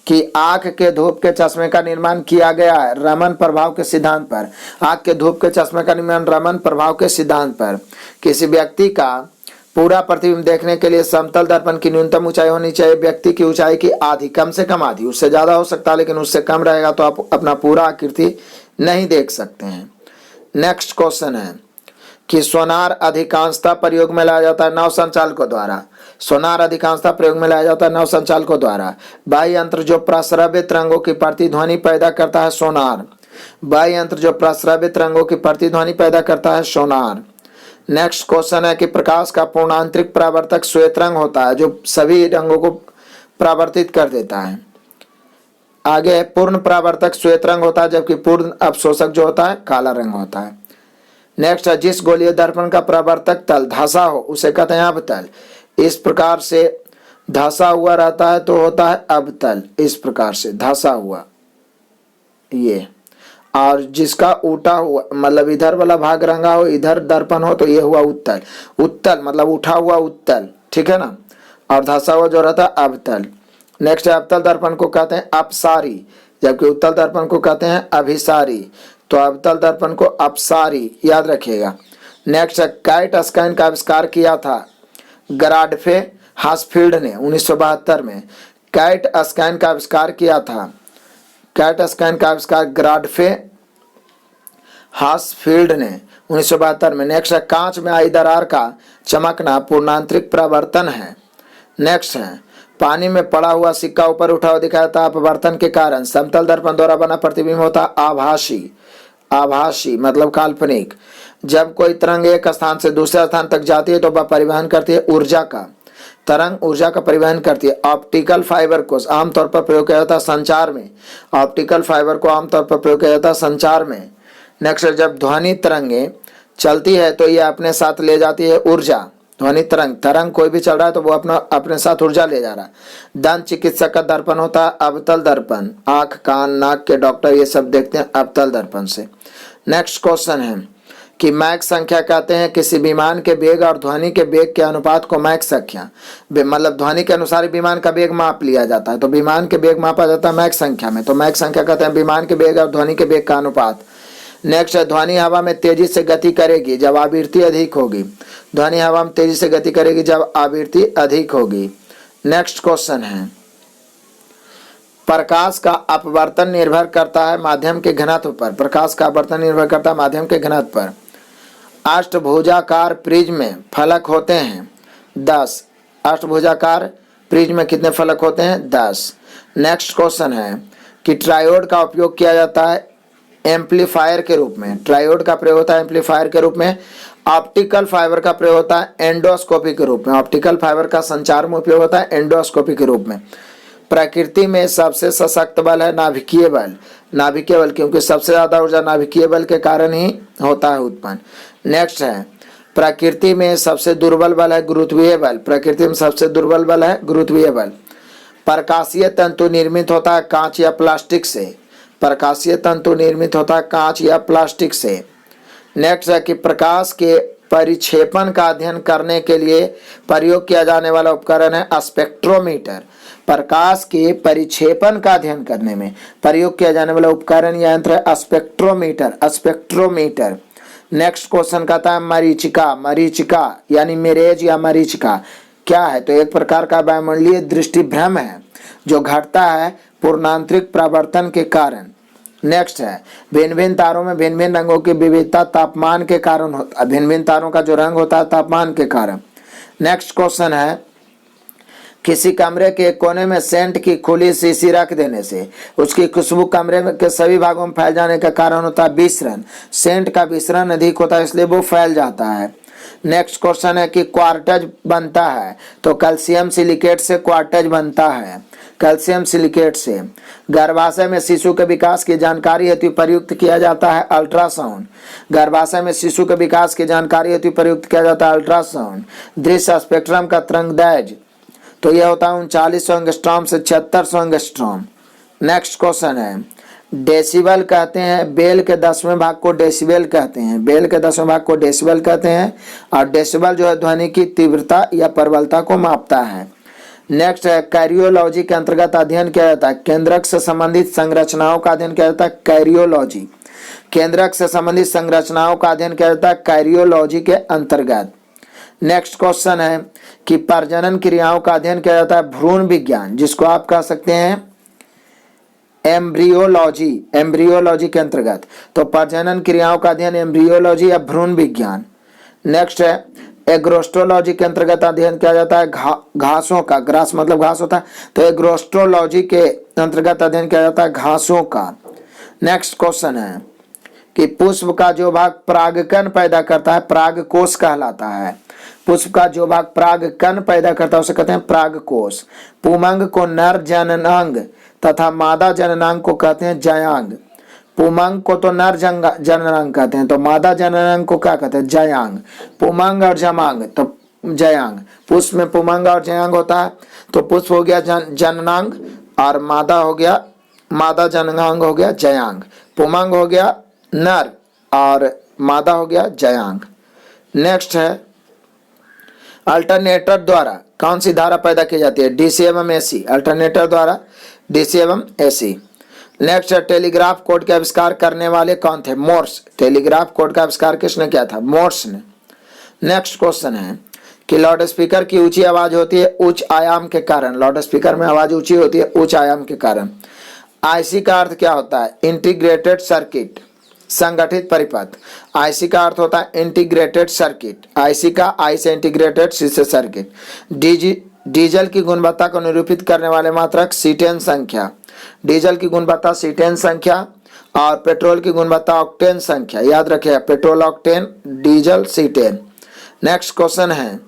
कि आंख के धूप के चश्मे का निर्माण किया गया है रमन प्रभाव के सिद्धांत पर। आंख के धूप के चश्मे का निर्माण रमन प्रभाव के सिद्धांत पर। किसी व्यक्ति का पूरा प्रतिबिंब देखने के लिए समतल दर्पण की न्यूनतम ऊंचाई होनी चाहिए व्यक्ति की ऊंचाई की आधी, कम से कम आधी। उससे ज्यादा हो सकता है लेकिन उससे कम रहेगा तो आप अपना पूरा आकृति नहीं देख सकते हैं। नेक्स्ट क्वेश्चन है कि सोनार अधिकांशतः प्रयोग में लाया जाता है नव संचालकों द्वारा। सोनार अधिकांशतः प्रयोग में लाया जाता है नव संचालकों द्वारा। बाह्य यंत्र जो प्रस्रव्य तरंगों की प्रतिध्वनि पैदा करता है सोनार। बाह्य यंत्र जो प्रस्रव्य तरंगों की प्रतिध्वनि पैदा करता है सोनार। नेक्स्ट क्वेश्चन है कि प्रकाश का पूर्णांतरिक परावर्तक श्वेत रंग होता है, जो सभी रंगों को परावर्तित कर देता है। आगे पूर्ण परावर्तक श्वेत रंग होता है, जबकि पूर्ण अवशोषक जो होता है काला रंग होता है। नेक्स्ट है, जिस गोलीय दर्पण का परावर्तक तल धंसा हो उसे कहते हैं अवतल। इस प्रकार से धंसा हुआ रहता है तो होता है अवतल, इस प्रकार से धंसा हुआ ये। और जिसका उल्टा हुआ मतलब इधर वाला भाग रंगा हो, इधर दर्पण हो, तो ये हुआ उत्तल। उत्तल मतलब उठा हुआ उत्तल, ठीक है ना। और धंसा हुआ जो रहता है अवतल। नेक्स्ट है, अवतल दर्पण को कहते हैं अपसारी, जबकि उत्तल दर्पण को कहते हैं अभिसारी। तो अवतल दर्पण को अपसारी याद रखिएगा। नेक्स्ट है, काइट स्कैन का आविष्कार किया था गॉडफ्रे हासफील्ड ने 1972 में। काइट स्कैन का आविष्कार किया था, काइट स्कैन का आविष्कार गॉडफ्रे हासफील्ड ने 1972 में। नेक्स्ट है, कांच में आई दरार का चमकना पूर्णांतरिक परावर्तन है। नेक्स्ट है, पानी में पड़ा हुआ सिक्का ऊपर उठा हुआ दिखाया था अपवर्तन के कारण समतल दर्पण द्वारा बना प्रतिबिंब होता आभासी। आभासी मतलब काल्पनिक। जब कोई तरंग एक स्थान से दूसरे स्थान तक जाती है तो वह परिवहन करती है ऊर्जा का, तरंग ऊर्जा का परिवहन करती है। ऑप्टिकल फाइबर को आमतौर पर प्रयोग किया जाता है संचार में। ऑप्टिकल फाइबर को आमतौर पर प्रयोग किया जाता है संचार में। नेक्स्ट, जब ध्वनि तरंगे चलती है तो यह अपने साथ ले जाती है ऊर्जा। ध्वनि तरंग कोई भी चल रहा है तो वो अपने साथ ऊर्जा ले जा रहा है। दंत चिकित्सक का दर्पण होता है अवतल दर्पण। आंख कान नाक के डॉक्टर ये सब देखते हैं अवतल दर्पण से। नेक्स्ट क्वेश्चन है कि मैक संख्या कहते हैं किसी विमान के वेग और ध्वनि के वेग के अनुपात को मैक संख्या, मतलब ध्वनि के अनुसार विमान का वेग माप लिया जाता है, तो विमान के वेग मापा जाता है मैक संख्या में। तो मैक संख्या कहते हैं विमान के वेग और ध्वनि के वेग का अनुपात। नेक्स्ट है, ध्वनि हवा में तेजी से गति करेगी जब आवृत्ति अधिक होगी। ध्वनि हवा में तेजी से गति करेगी जब आवृत्ति अधिक होगी। नेक्स्ट क्वेश्चन है, प्रकाश का अपवर्तन निर्भर करता है माध्यम के घनत्व पर। प्रकाश का अपवर्तन निर्भर करता है माध्यम के घनत्व पर। अष्टभुजाकार प्रिज्म में फलक होते हैं 10। अष्टभुजाकार प्रिज्म में कितने फलक होते हैं? 10। नेक्स्ट क्वेश्चन है कि ट्रायोड का उपयोग किया जाता है एम्पलीफायर के रूप में। ट्रायोड का प्रयोग होता है एम्पलीफायर के रूप में। ऑप्टिकल फाइबर का प्रयोग होता है एंडोस्कोपी के रूप में। ऑप्टिकल फाइबर का संचार में उपयोग होता है एंडोस्कोपी के रूप में। प्रकृति में सबसे सशक्त बल है नाभिकीय बल। नाभिकीय बल क्योंकि सबसे ज्यादा ऊर्जा नाभिकीय बल के कारण ही होता है उत्पन्न। नेक्स्ट है, प्रकृति में सबसे दुर्बल बल है गुरुत्वीय बल। प्रकृति में सबसे दुर्बल बल है गुरुत्वीय बल। प्रकाशीय तंतु निर्मित होता है कांच या प्लास्टिक से। प्रकाशीय तंतु निर्मित होता है कांच या प्लास्टिक से। नेक्स्ट है कि प्रकाश के परिक्षेपण का अध्ययन करने के लिए प्रयोग किया जाने वाला उपकरण है स्पेक्ट्रोमीटर। प्रकाश के परिक्षेपण का अध्ययन करने में प्रयोग किया जाने वाला उपकरण या यंत्र है स्पेक्ट्रोमीटर। स्पेक्ट्रोमीटर। नेक्स्ट क्वेश्चन कहता है मरीचिका। मरीचिका यानी मिरेज या मरीचिका क्या है? तो एक प्रकार का वायुमंडलीय दृष्टिभ्रम है जो घटता है पूर्णांतरिक परावर्तन के कारण। नेक्स्ट है, भिन्न भिन्न तारों में भिन्न भिन्न रंगों की विविधता तापमान के कारण होता है। भिन्न भिन्न तारों का जो रंग होता है तापमान के कारण। नेक्स्ट क्वेश्चन है, किसी कमरे के कोने में सेंट की खुली शीशी रख देने से उसकी खुशबू कमरे में के सभी भागों में फैल जाने का कारण होता है विसरण। सेंट का विसरण अधिक होता है इसलिए वो फैल जाता है। नेक्स्ट क्वेश्चन है कि क्वार्टज बनता है तो कैल्शियम सिलिकेट से क्वार्टज बनता है। कैल्शियम सिलिकेट से। गर्भाशय में शिशु के विकास की जानकारी हेतु प्रयुक्त किया जाता है अल्ट्रासाउंड। गर्भाशय में शिशु के विकास की जानकारी हेतु प्रयुक्त किया जाता है अल्ट्रासाउंड। दृश्य स्पेक्ट्रम का तरंगदैर्घ्य तो यह होता है 3900 एंगस्ट्रॉम से 7600 एंगस्ट्रॉम। नेक्स्ट क्वेश्चन है, डेसिबल कहते हैं बेल के 10वें भाग को डेसिबल कहते हैं। बेल के 10वें भाग को डेसिबल कहते हैं और डेसिबल जो है ध्वनि की तीव्रता या प्रबलता को मापता है। नेक्स्ट है, कैरियोलॉजी के अंतर्गत अध्ययन किया जाता है केंद्रक से संबंधित संरचनाओं का अध्ययन किया जाता है कैरियोलॉजी। केंद्रक से संबंधित संरचनाओं का अध्ययन किया जाता है कैरियोलॉजी के अंतर्गत। नेक्स्ट क्वेश्चन है कि प्रजनन क्रियाओं का अध्ययन किया जाता है भ्रूण विज्ञान, जिसको आप कह सकते हैं एम्ब्रियोलॉजी। एम्ब्रियोलॉजी के अंतर्गत तो प्रजनन क्रियाओं का अध्ययन एम्ब्रियोलॉजी या भ्रूण विज्ञान। नेक्स्ट है, एग्रोस्ट्रोलॉजी के अंतर्गत अध्ययन किया जाता है घासों का। ग्रास मतलब घास होता है तो एग्रोस्ट्रोलॉजी के अंतर्गत अध्ययन किया जाता है घासों का। नेक्स्ट क्वेश्चन है कि पुष्प का जो भाग परागकण पैदा करता है परागकोश कहलाता है। पुष्प का जो भाग परागकण पैदा करता है उसे कहते हैं परागकोश। पुमंग को नर जननांग तथा मादा जननांग को कहते हैं जयांग। पुमंग को तो नर जननांग कहते हैं, तो मादा जननांग को क्या कहते हैं? जयांग। पुमंग और जमांग तो जयांग। पुष्प में पुमंग और जयांग होता है, तो पुष्प हो गया जननांग और मादा जननांग हो गया जयांग। पुमंग हो गया नर और मादा हो गया जयांग। नेक्स्ट है अल्टरनेटर द्वारा कौन सी धारा पैदा की जाती है? डीसी एवं एसी। अल्टरनेटर द्वारा डीसी एवं एसी। नेक्स्ट है टेलीग्राफ कोड के आविष्कार करने वाले कौन थे? मोर्स। टेलीग्राफ कोड का आविष्कार किसने किया था? मोर्स ने। नेक्स्ट क्वेश्चन है कि लाउड स्पीकर की ऊंची आवाज होती है उच्च आयाम के कारण। लाउड स्पीकर में आवाज ऊंची होती है उच्च आयाम के कारण। आईसी का अर्थ क्या होता है? इंटीग्रेटेड सर्किट, संगठित परिपथ। आईसी का अर्थ होता है इंटीग्रेटेड सर्किट। आईसी का आई से इंटीग्रेटेड, सी से सर्किट। डीजल की गुणवत्ता को निरूपित करने वाले मात्रक सीटेन संख्या। डीजल की गुणवत्ता सीटेन संख्या और पेट्रोल की गुणवत्ता ऑक्टेन संख्या। याद रखिए petrol octane, diesel cetane. Next question है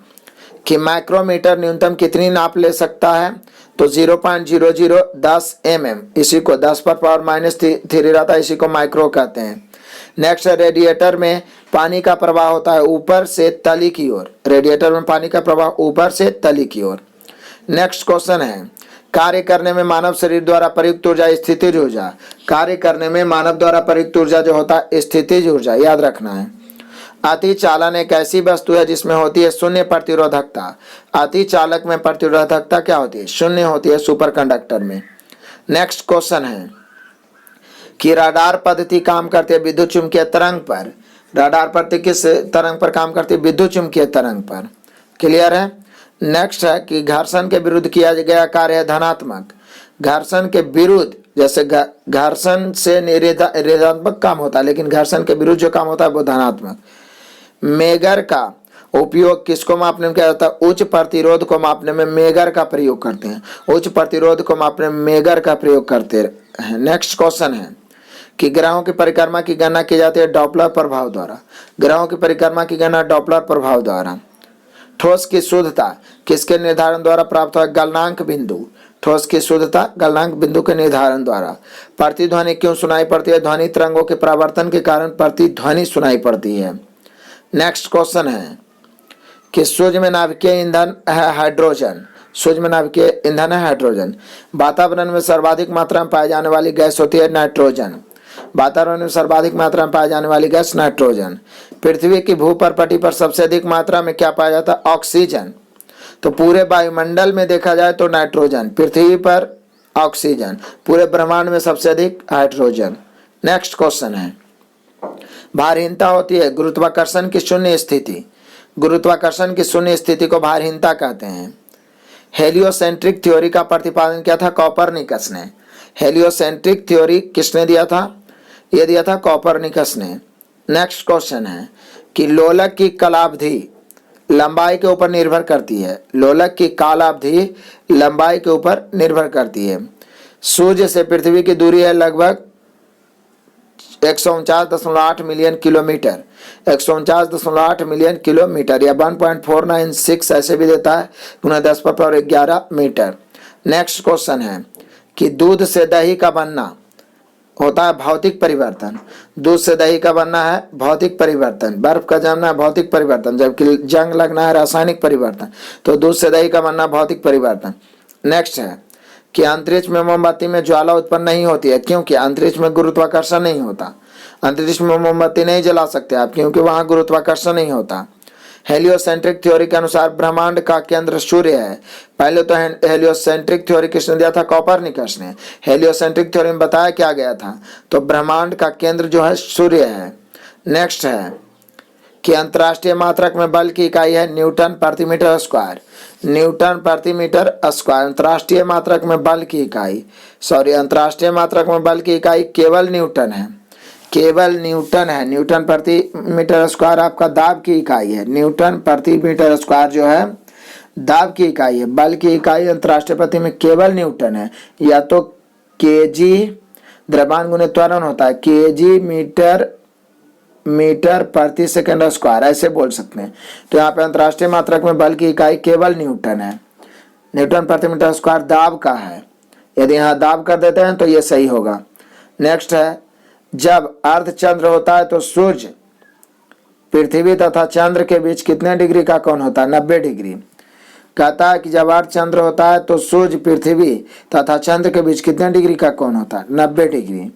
कि माइक्रोमीटर न्यूनतम कितनी नाप ले सकता है? तो 0.0010 mm, इसी को 10⁻³ रहता है, इसी को माइक्रो कहते हैं। नेक्स्ट रेडिएटर में पानी का प्रवाह होता है ऊपर से तली की ओर। रेडिएटर में पानी का प्रवाह ऊपर से तली की ओर। नेक्स्ट क्वेश्चन है कार्य करने में मानव शरीर द्वारा प्रयुक्त ऊर्जा स्थितिज ऊर्जा। कार्य करने में मानव द्वारा प्रयुक्त ऊर्जा जो होता है स्थितिज ऊर्जा, याद रखना है। अति चालन एक ऐसी वस्तु है जिसमें होती है शून्य प्रतिरोधकता। अति चालक में प्रतिरोधकता क्या होती है? शून्य होती है सुपर कंडक्टर में। नेक्स्ट क्वेश्चन है कि रडार पद्धति काम करती है विद्युत चुंबकीय तरंग पर। रडार पद्धति किस तरंग पर काम करती है? विद्युत चुंबकीय तरंग पर। क्लियर है? नेक्स्ट है कि घर्षण के विरुद्ध किया गया कार्य है धनात्मक। घर्षण के विरुद्ध, जैसे घर्षण से ऋणात्मक काम होता है, लेकिन घर्षण के विरुद्ध जो काम होता है वो धनात्मक। मेगर का उपयोग किसको मापने में किया जाता है? उच्च प्रतिरोध को मापने में मेगर का प्रयोग करते हैं। उच्च प्रतिरोध को मापने में मेगर का प्रयोग करते हैं। नेक्स्ट क्वेश्चन है कि ग्रहों की परिक्रमा की गणना की जाती है डॉपलर प्रभाव द्वारा। ग्रहों की परिक्रमा की गणना डॉपलर प्रभाव द्वारा। ठोस की शुद्धता किसके निर्धारण द्वारा प्राप्त हुआ? गलनांक बिंदु। ठोस की शुद्धता गलनांक बिंदु के निर्धारण द्वारा। प्रतिध्वनि क्यों सुनाई पड़ती है? ध्वनि तरंगों के परावर्तन के कारण प्रतिध्वनि सुनाई पड़ती है। नेक्स्ट क्वेश्चन है कि सूर्य में नाभिकीय ईंधन है हाइड्रोजन। सूर्य में नाभिकीय ईंधन है हाइड्रोजन। वातावरण में सर्वाधिक मात्रा में पाई जाने वाली गैस होती है नाइट्रोजन। वातावरण में सर्वाधिक मात्रा में पाई जाने वाली गैस नाइट्रोजन। पृथ्वी की भूपरपटी पर सबसे अधिक मात्रा में क्या पाया जाता है? ऑक्सीजन। तो पूरे वायुमंडल में देखा जाए तो नाइट्रोजन, पृथ्वी पर ऑक्सीजन, पूरे ब्रह्मांड में सबसे अधिक हाइड्रोजन। नेक्स्ट क्वेश्चन है भारहीनता होती है गुरुत्वाकर्षण की शून्य स्थिति। गुरुत्वाकर्षण की शून्य स्थिति को भारहीनता कहते हैं। हेलियोसेंट्रिक थ्योरी का प्रतिपादन किया था कॉपरनिकस ने। हेलियोसेंट्रिक थ्योरी किसने दिया था? ये दिया था कॉपरनिकस ने। नेक्स्ट क्वेश्चन है कि लोलक की कालावधि लंबाई के ऊपर निर्भर करती है। लोलक की कालावधि लंबाई के ऊपर निर्भर करती है। सूर्य से पृथ्वी की दूरी है लगभग 149.8 मिलियन किलोमीटर। 149.8 मिलियन किलोमीटर या 1.496 ऐसे भी देता है, पुनः 10⁻11 मीटर। नेक्स्ट क्वेश्चन है कि दूध से दही का बनना होता है भौतिक परिवर्तन। दूध से दही का बनना है भौतिक परिवर्तन। बर्फ का जमना है भौतिक परिवर्तन, जबकि जंग लगना है रासायनिक परिवर्तन। तो दूध से दही का बनना भौतिक परिवर्तन। नेक्स्ट है कि अंतरिक्ष में मोमबत्ती में ज्वाला उत्पन्न नहीं होती है, क्योंकि अंतरिक्ष में गुरुत्वाकर्षण नहीं होता। अंतरिक्ष में मोमबत्ती नहीं जला सकते आप, क्योंकि वहां गुरुत्वाकर्षण नहीं होता। हेलियोसेंट्रिक थ्योरी के अनुसार ब्रह्मांड का केंद्र सूर्य है। पहले तो हेलियोसेंट्रिक थ्योरी किसने दिया था? कॉपरनिकस ने। हेलियोसेंट्रिक थ्योरी में बताया क्या गया था? तो ब्रह्मांड का केंद्र जो है सूर्य है। नेक्स्ट है कि अंतर्राष्ट्रीय मात्रक में बल की इकाई है न्यूटन प्रति मीटर स्क्वायर। न्यूटन प्रति मीटर स्क्वायर अंतर्राष्ट्रीय मात्रक में बल की इकाई, अंतर्राष्ट्रीय मात्रक में बल की इकाई केवल न्यूटन है। केवल न्यूटन है। न्यूटन प्रति मीटर स्क्वायर आपका दाब की इकाई है। न्यूटन प्रति मीटर स्क्वायर जो है दाब की इकाई है। बल की इकाई अंतर्राष्ट्रीय पद्धति में केवल न्यूटन है। या तो केजी द्रव्यमान गुणित त्वरण होता है, केजी मीटर मीटर प्रति सेकंड स्क्वायर, ऐसे बोल सकते हैं। तो यहाँ पे अंतर्राष्ट्रीय मात्रक में बल की इकाई केवल न्यूटन है। न्यूटन प्रति मीटर स्क्वायर दाब का है। यदि यहाँ दाब कर देते हैं तो ये सही होगा। नेक्स्ट है, जब अर्धचंद्र होता है तो सूर्य पृथ्वी तथा चंद्र के बीच कितने डिग्री का कोण होता है? 90 डिग्री। कहता है कि जब अर्धचंद्र होता है तो सूर्य पृथ्वी तथा चंद्र के बीच कितने डिग्री का कोण होता है? 90 डिग्री।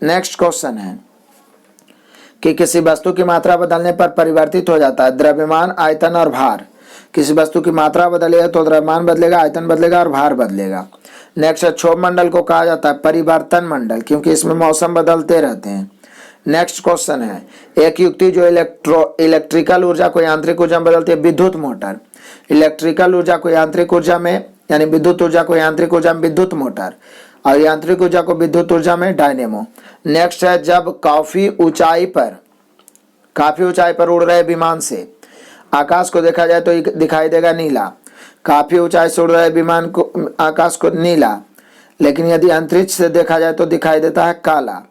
नेक्स्ट क्वेश्चन है कि किसी वस्तु की मात्रा बदलने पर परिवर्तित हो जाता है द्रव्यमान, आयतन और भार। किसी वस्तु की मात्रा बदले तो द्रव्यमान बदलेगा, आयतन बदलेगा और भार बदलेगा। नेक्स्ट है, क्षोभ मंडल को कहा जाता है परिवर्तन मंडल, क्योंकि इसमें मौसम बदलते रहते हैं। नेक्स्ट क्वेश्चन है, एक युक्ति जो इलेक्ट्रिकल ऊर्जा को यांत्रिक ऊर्जा में बदलती है, विद्युत मोटर। इलेक्ट्रिकल ऊर्जा को यांत्रिक ऊर्जा में, यानी विद्युत ऊर्जा को यांत्रिक ऊर्जा में विद्युत मोटर, और यांत्रिक ऊर्जा को विद्युत ऊर्जा में डायनेमो। नेक्स्ट है, जब काफी ऊंचाई पर उड़ रहे विमान से आकाश को देखा जाए तो दिखाई देगा नीला। काफी ऊंचाई से उड़ रहे विमान को, आकाश को नीला, लेकिन यदि अंतरिक्ष से देखा जाए तो दिखाई देता है काला।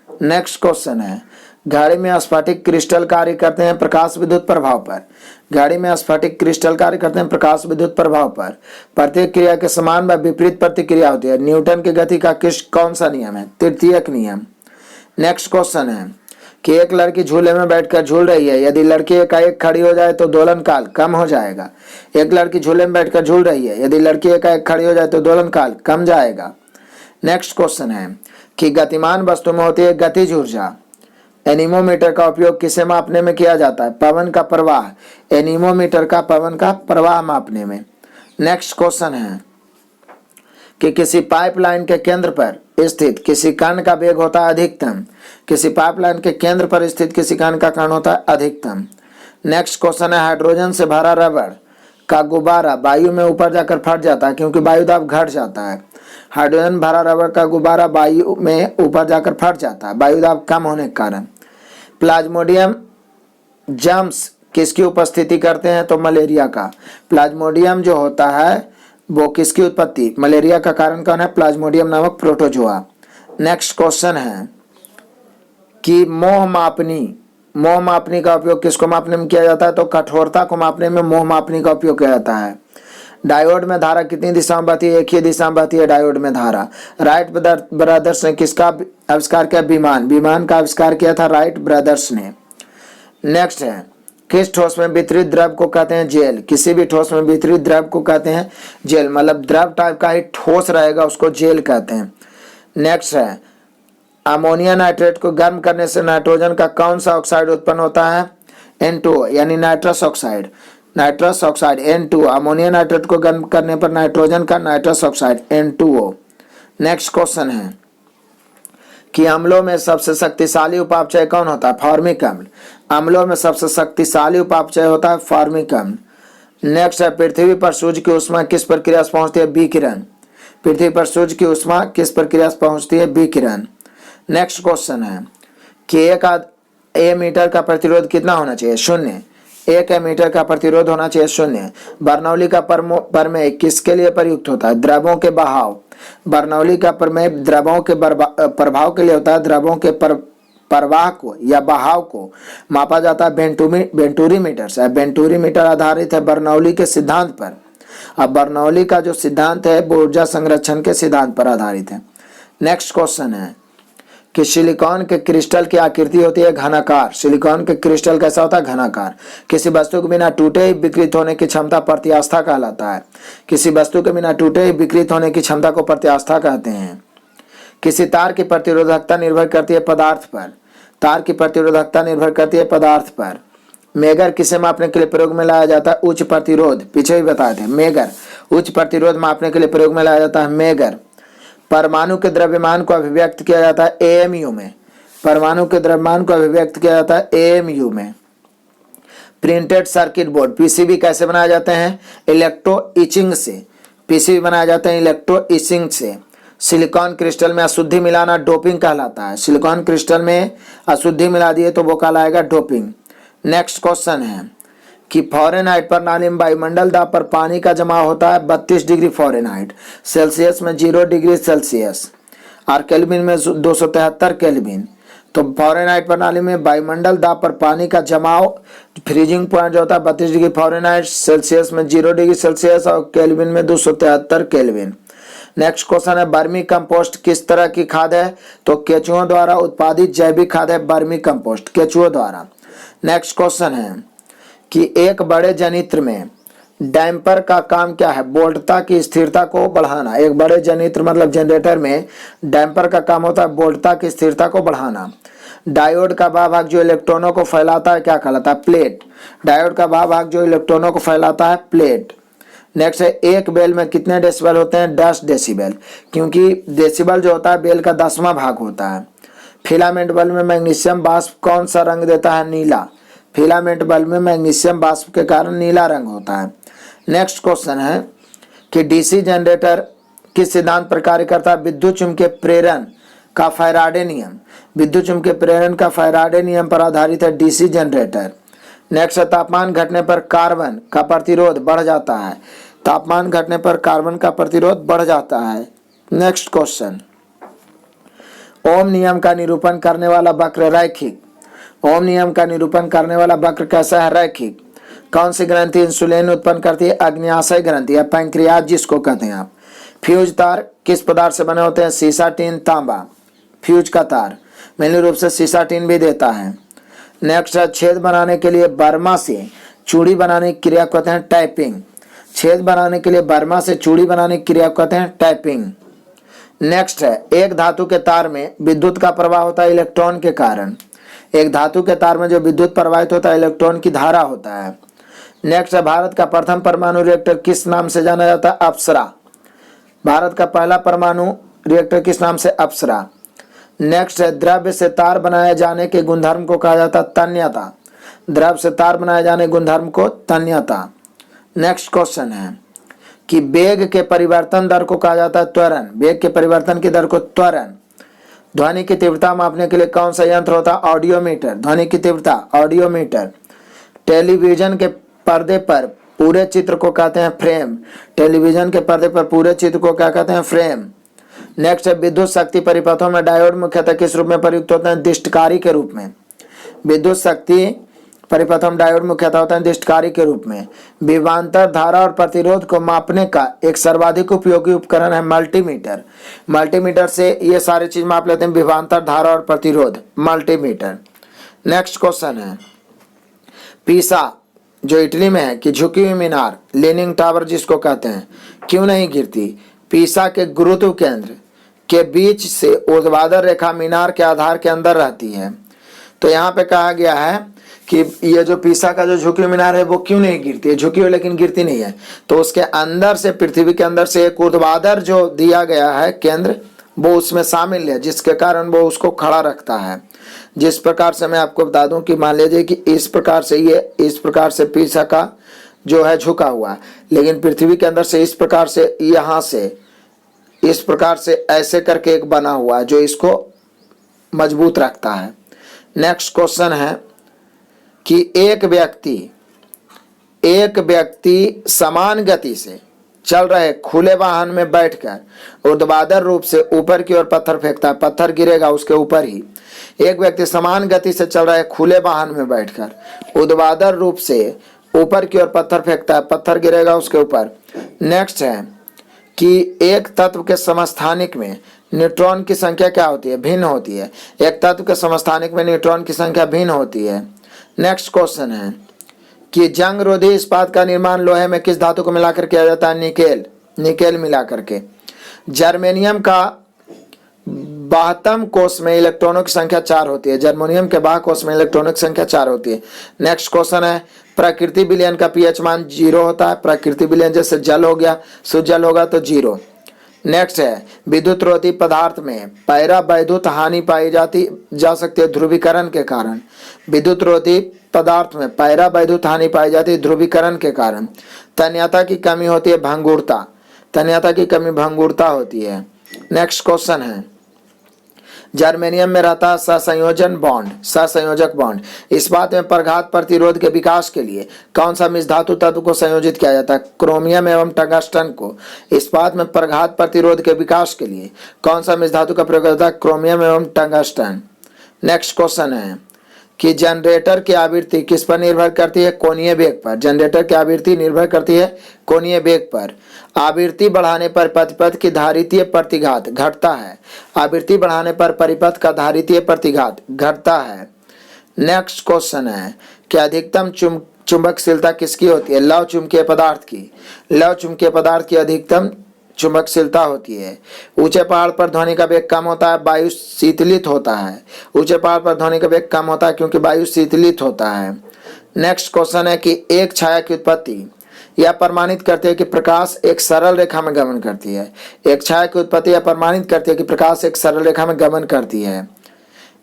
नेक्स्ट क्वेश्चन है, घड़ी में स्फटिक क्रिस्टल कार्य करते हैं प्रकाश विद्युत प्रभाव पर। घड़ी में स्फटिक क्रिस्टल कार्य करते हैं प्रकाश विद्युत प्रभाव पर। प्रत्येक क्रिया के समान व विपरीत प्रतिक्रिया होती है। न्यूटन की गति का कौन सा नियम है? तृतीयक नियम। नेक्स्ट क्वेश्चन है कि एक लड़की झूले में बैठकर झूल रही है, यदि लड़की एकाएक खड़ी हो जाए तो दोलन काल कम हो जाएगा। एक लड़की झूले में बैठकर झूल रही है, यदि लड़की एकाएक खड़ी हो जाए तो दोलन काल कम जाएगा। नेक्स्ट क्वेश्चन है कि गतिमान वस्तु में होती है गतिज ऊर्जा। एनीमोमीटर का उपयोग किसे मापने में किया जाता है? पवन का प्रवाह। एनीमोमीटर का पवन का प्रवाह मापने में। नेक्स्ट क्वेश्चन है कि किसी पाइपलाइन के केंद्र पर स्थित किसी कण का वेग होता है अधिकतम। किसी पाइपलाइन के केंद्र पर स्थित किसी कण का कण होता है अधिकतम। नेक्स्ट क्वेश्चन है, हाइड्रोजन से भरा रबड़ का गुब्बारा वायु में ऊपर जाकर फट जाता है क्योंकि वायु दाब घट जाता है। हाइड्रोजन भरा रबड़ का गुब्बारा वायु में ऊपर जाकर फट जाता है वायु दाब कम होने के कारण। प्लाज्मोडियम जर्म्स किसकी उपस्थिति करते हैं? तो मलेरिया का। प्लाज्मोडियम जो होता है वो किसकी उत्पत्ति? मलेरिया का कारण कौन है? प्लाज्मोडियम नामक प्रोटोजोआ। नेक्स्ट क्वेश्चन है कि मोह मापनी का उपयोग किसको मापने में किया जाता है? तो कठोरता को मापने में मोह मापनी का उपयोग किया जाता है। डायोड में धारा कितनी दिशा में बहती है? एक ही दिशा में बहती है डायोड में धारा। राइट ब्रदर्स ने किसका आविष्कार किया? विमान का आविष्कार किया था राइट ब्रदर्स ने। नेक्स्ट है, किस ठोस में वितरित द्रव को कहते हैं? जेल। किसी भी ठोस में वितरित द्रव को कहते हैं जेल, मतलब द्रव टाइप का ही ठोस रहेगा उसको जेल कहते हैं। नेक्स्ट है, अमोनिया नाइट्रेट को गर्म करने से नाइट्रोजन का कौन सा ऑक्साइड उत्पन्न होता है? N2O, यानी nitrous oxide. Nitrous oxide N2O। Ammonia nitrate को गर्म करने पर नाइट्रोजन का nitrous oxide N2O। Next question है कि अम्लों में सबसे शक्तिशाली उपापचय कौन होता है? फॉर्मिक अम्ल। अम्लों में सबसे शक्तिशाली उपापचय होता है फॉर्मिक अम्ल। नेक्स्ट है, पृथ्वी पर सूर्य की ऊष्मा किस प्रक्रिया से पहुंचती है? विकिरण। पृथ्वी पर सूर्य की ऊष्मा किस प्रक्रिया से पहुंचती है? विकिरण। नेक्स्ट क्वेश्चन है कि एक मीटर का प्रतिरोध कितना होना चाहिए? 0। 1 मीटर का प्रतिरोध होना चाहिए 0। बर्नौली का प्रमेय किसके लिए प्रयुक्त होता है? द्रवों के बहाव। बर्नौली का प्रमेय द्रवों के प्रभाव के लिए होता है। द्रवों के प्रवाह को या बहाव को मापा जाता है बेंटूरीमीटर से। बेंटूरीमीटर आधारित है बर्नौली के सिद्धांत पर। अब बर्नौली का जो सिद्धांत है वो ऊर्जा संरक्षण के सिद्धांत पर आधारित है। नेक्स्ट क्वेश्चन है कि सिलिकॉन के क्रिस्टल की आकृति होती है घनाकार। सिलिकॉन के क्रिस्टल कैसा होता है? घनाकार। किसी वस्तु के बिना टूटे ही विकृत होने की क्षमता प्रत्यास्था कहलाता है। किसी वस्तु के बिना टूटे ही विकृत होने की क्षमता को प्रत्यास्था कहते हैं। किसी तार की प्रतिरोधकता निर्भर करती है पदार्थ पर। तार की प्रतिरोधकता निर्भर करती है पदार्थ पर। मेगर किसे मापने के लिए प्रयोग में लाया जाता है? उच्च प्रतिरोध। पीछे भी बताए थे मेगर। उच्च प्रतिरोध मापने के लिए प्रयोग में लाया जाता है मेगर। परमाणु के द्रव्यमान को अभिव्यक्त किया जाता है AMU में। परमाणु के द्रव्यमान को अभिव्यक्त किया जाता है AMU में। प्रिंटेड सर्किट बोर्ड PCB कैसे बनाए जाते हैं? इलेक्ट्रो इचिंग से। PCB बनाए जाते हैं इलेक्ट्रो इचिंग से। सिलिकॉन क्रिस्टल में अशुद्धि मिलाना डोपिंग कहलाता है। सिलिकॉन क्रिस्टल में अशुद्धि मिला दिए तो वो कहलाएगा डोपिंग। नेक्स्ट क्वेश्चन है कि फ़ारेनहाइट पर नाली में वायुमंडल दाब पर पानी का जमाव होता है 32 डिग्री फ़ारेनहाइट। सेल्सियस में 0 डिग्री सेल्सियस और केल्विन में 273 केल्विन। तो फ़ारेनहाइट प्रणाली में वायुमंडल दाब पर पानी का जमाव, फ्रीजिंग पॉइंट जो होता है 32 डिग्री फ़ारेनहाइट, सेल्सियस में 0 डिग्री सेल्सियस और केल्विन में 273 केल्विन। नेक्स्ट क्वेश्चन है वर्मी कंपोस्ट किस तरह की खाद है? तो केंचुओं द्वारा उत्पादित जैविक खाद है वर्मी कंपोस्ट, केंचुओं द्वारा। नेक्स्ट क्वेश्चन है कि एक बड़े जनित्र में डैम्पर का काम क्या है? बोल्टता की स्थिरता को बढ़ाना। एक बड़े जनित्र मतलब जनरेटर में डैम्पर का काम होता है बोल्टता की स्थिरता को बढ़ाना। डायोड का बाह्य भाग जो इलेक्ट्रॉनों को फैलाता है क्या कहलाता है? प्लेट। डायोड का बाह्य भाग जो इलेक्ट्रॉनों को फैलाता है प्लेट। नेक्स्ट है एक बेल में कितने डेसिबल होते हैं? 10 डेसिबल, क्योंकि डेसिबल जो होता है बेल का 10वां भाग होता है। फिलामेंट बल्ब में मैग्नीशियम वाष्प कौन सा रंग देता है? नीला। फिलामेंट बल्ब में मैग्नीशियम वाष्प के कारण नीला रंग होता है। नेक्स्ट क्वेश्चन है कि डीसी जनरेटर किस सिद्धांत पर कार्य करता है? विद्युत चुम्बकीय प्रेरण का फैराडे नियम। विद्युत चुम्बकीय प्रेरण का फैराडे नियम पर आधारित है डीसी जनरेटर। नेक्स्ट है तापमान घटने पर कार्बन का प्रतिरोध बढ़ जाता है। तापमान घटने पर कार्बन का प्रतिरोध बढ़ जाता है। नेक्स्ट क्वेश्चन, ओम नियम का निरूपण करने वाला वक्र रैखिक। ओम नियम का निरूपण करने वाला वक्र कैसा है? रैखिक। कौन सी ग्रंथि इंसुलिन उत्पन्न करती है? अग्न्याशय ग्रंथि या पैंक्रियाज जिसको कहते हैं आप। फ्यूज तार किस पदार्थ से बने होते हैं? सीसा, टीन, तांबा। फ्यूज का तार मेनली रूप से सीसा, टीन भी देता है। नेक्स्ट है छेद बनाने के लिए बर्मा से चूड़ी बनाने की क्रिया कहते हैं टाइपिंग। छेद बनाने के लिए बर्मा से चूड़ी बनाने की क्रिया कहते हैं टाइपिंग। नेक्स्ट है एक धातु के तार में विद्युत का प्रवाह होता है इलेक्ट्रॉन के कारण। एक धातु के तार में जो विद्युत प्रवाहित होता है इलेक्ट्रॉन की धारा होता है। नेक्स्ट है भारत का प्रथम परमाणु रिएक्टर किस नाम से जाना जाता है? अप्सरा। भारत का पहला परमाणु रिएक्टर किस नाम से? अप्सरा। नेक्स्ट है द्रव्य से तार बनाए जाने के गुणधर्म को कहा जाता है तन्यता। द्रव्य से तार बनाए जाने गुणधर्म को तन्यता। नेक्स्ट क्वेश्चन है कि वेग के परिवर्तन दर को कहा जाता है त्वरण। वेग के परिवर्तन की दर को त्वरण। ध्वनि की तीव्रता मापने के लिए कौन सा यंत्र होता है? ऑडियोमीटर। ध्वनि की तीव्रता ऑडियोमीटर। टेलीविजन के पर्दे पर पूरे चित्र को कहते हैं फ्रेम। टेलीविजन के पर्दे पर पूरे चित्र को क्या कहते हैं? फ्रेम। नेक्स्ट है विद्युत शक्ति परिपथों में डायोड मुख्यतः किस रूप में प्रयुक्त होते हैं? दिष्टकारी के रूप में। विद्युत शक्ति परिपथों में डायोड मुख्यतः होता है दिष्टकारी के रूप में। विभवांतर, धारा और प्रतिरोध को मापने का एक सर्वाधिक उपयोगी उपकरण है मल्टीमीटर। मल्टीमीटर से ये सारी चीज माप लेते हैं, विभवांतर, धारा और प्रतिरोध, मल्टीमीटर। नेक्स्ट क्वेश्चन है पीसा जो इटली में है कि झुकी हुई मीनार लीनिंग टावर जिसको कहते हैं क्यों नहीं गिरती? पीसा के गुरुत्व केंद्र के बीच से ऊर्ध्वाधर रेखा मीनार के आधार के अंदर रहती है। तो यहाँ पे कहा गया है कि ये जो पीसा का जो झुकी हुई मीनार है वो क्यों नहीं गिरती है? झुकी हुई लेकिन गिरती नहीं है। तो उसके अंदर से, पृथ्वी के अंदर से एक ऊर्ध्वाधर जो दिया गया है केंद्र वो उसमें शामिल है, जिसके कारण वो उसको खड़ा रखता है। जिस प्रकार से मैं आपको बता दूं कि मान लीजिए कि इस प्रकार से पीसा का जो है झुका हुआ है, लेकिन पृथ्वी के अंदर से इस प्रकार से, यहाँ से इस प्रकार से ऐसे करके एक बना हुआ है जो इसको मजबूत रखता है। नेक्स्ट क्वेश्चन है कि एक व्यक्ति समान गति से चल रहे खुले वाहन में बैठकर ऊर्ध्वाधर रूप से ऊपर की ओर पत्थर फेंकता है, पत्थर गिरेगा उसके ऊपर ही। एक व्यक्ति समान गति से चल रहे खुले वाहन में बैठकर ऊर्ध्वाधर रूप से ऊपर की ओर पत्थर फेंकता है, पत्थर गिरेगा उसके ऊपर। नेक्स्ट है कि एक तत्व के समस्थानिक में न्यूट्रॉन की संख्या क्या होती है? भिन्न होती है। एक तत्व के समस्थानिक में न्यूट्रॉन की संख्या भिन्न होती है। नेक्स्ट क्वेश्चन है कि जंग रोधी इस्पात का निर्माण लोहे में किस धातु को मिलाकर किया जाता है? निकेल मिलाकर के। जर्मेनियम का बाह्यतम कोष में इलेक्ट्रॉनों की संख्या 4 होती है। जर्मेनियम के बाह्य कोष में इलेक्ट्रॉनों की संख्या 4 होती है। नेक्स्ट क्वेश्चन है प्रकृति विलयन का पीएच मान 0 होता है। प्रकृति विलयन जैसे जल हो गया, शुद्ध जल होगा तो 0। नेक्स्ट है विद्युत रोधी पदार्थ में पैरा वैद्युत हानि पाई जा सकती है ध्रुवीकरण के कारण। विद्युत रोधी पदार्थ में पैरा वैद्युत हानि पाई जाती है ध्रुवीकरण के कारण। तन्यता की कमी होती है भंगुरता। तन्यता की कमी भंगुरता होती है। नेक्स्ट क्वेश्चन है जर्मेनियम में रहता है सहसंयोजक बॉन्ड। इस्पात में प्रघात प्रतिरोध के विकास के लिए कौन सा मिश्र धातु तत्व को संयोजित किया जाता है? क्रोमियम एवं टंगस्टन को। इस्पात में प्रघात प्रतिरोध के विकास के लिए कौन सा मिश्र धातु का प्रयोग होता है? क्रोमियम एवं टंगस्टन। नेक्स्ट क्वेश्चन है कि जनरेटर की आवृत्ति किस पर निर्भर करती है? कोणीय वेग पर। जनरेटर की आवृत्ति निर्भर करती है कोणीय वेग पर। आवृत्ति बढ़ाने पर परिपथ की धारितीय प्रतिघात घटता है। आवृत्ति बढ़ाने पर परिपथ का धारितीय प्रतिघात घटता है। नेक्स्ट क्वेश्चन है कि अधिकतम चुंबकशीलता किसकी होती है? लव चुंबकीय पदार्थ की। लव चुंबकीय पदार्थ की अधिकतम चुंबकशीलता होती है। ऊंचे पहाड़ पर ध्वनि का वेग कम होता है, वायु शीतलित होता है। ऊंचे पहाड़ पर ध्वनि का वेग कम होता है क्योंकि वायु शीतलित होता है। नेक्स्ट क्वेश्चन है कि एक छाया की उत्पत्ति यह प्रमाणित करती है कि प्रकाश एक सरल रेखा में गमन करती है। एक छाया की उत्पत्ति यह प्रमाणित करती है कि प्रकाश एक सरल रेखा में गमन करती है।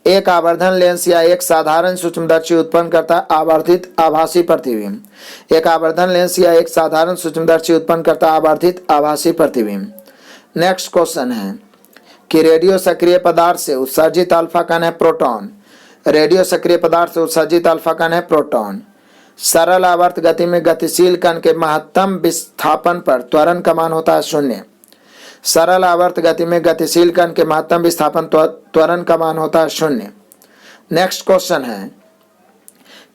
एक आवर्धन लेंस या एक साधारण सूक्ष्मदर्शी उत्पन्न करता है आवर्धित आभासी प्रतिबिंब। एक आवर्धन लेंस या एक साधारण सूक्ष्मदर्शी उत्पन्न करता है आवर्धित आभासी प्रतिबिंब। नेक्स्ट क्वेश्चन है कि रेडियो सक्रिय पदार्थ से उत्सर्जित अल्फा कण है प्रोटॉन। रेडियो सक्रिय पदार्थ से उत्सर्जित अल्फा कण है प्रोटॉन। सरल आवर्त गति में गतिशील कण के महत्तम विस्थापन पर त्वरण का मान होता है 0। सरल आवर्त गति में गतिशील कण के महत्तम विस्थापन त्वरण का मान होता है 0। नेक्स्ट क्वेश्चन है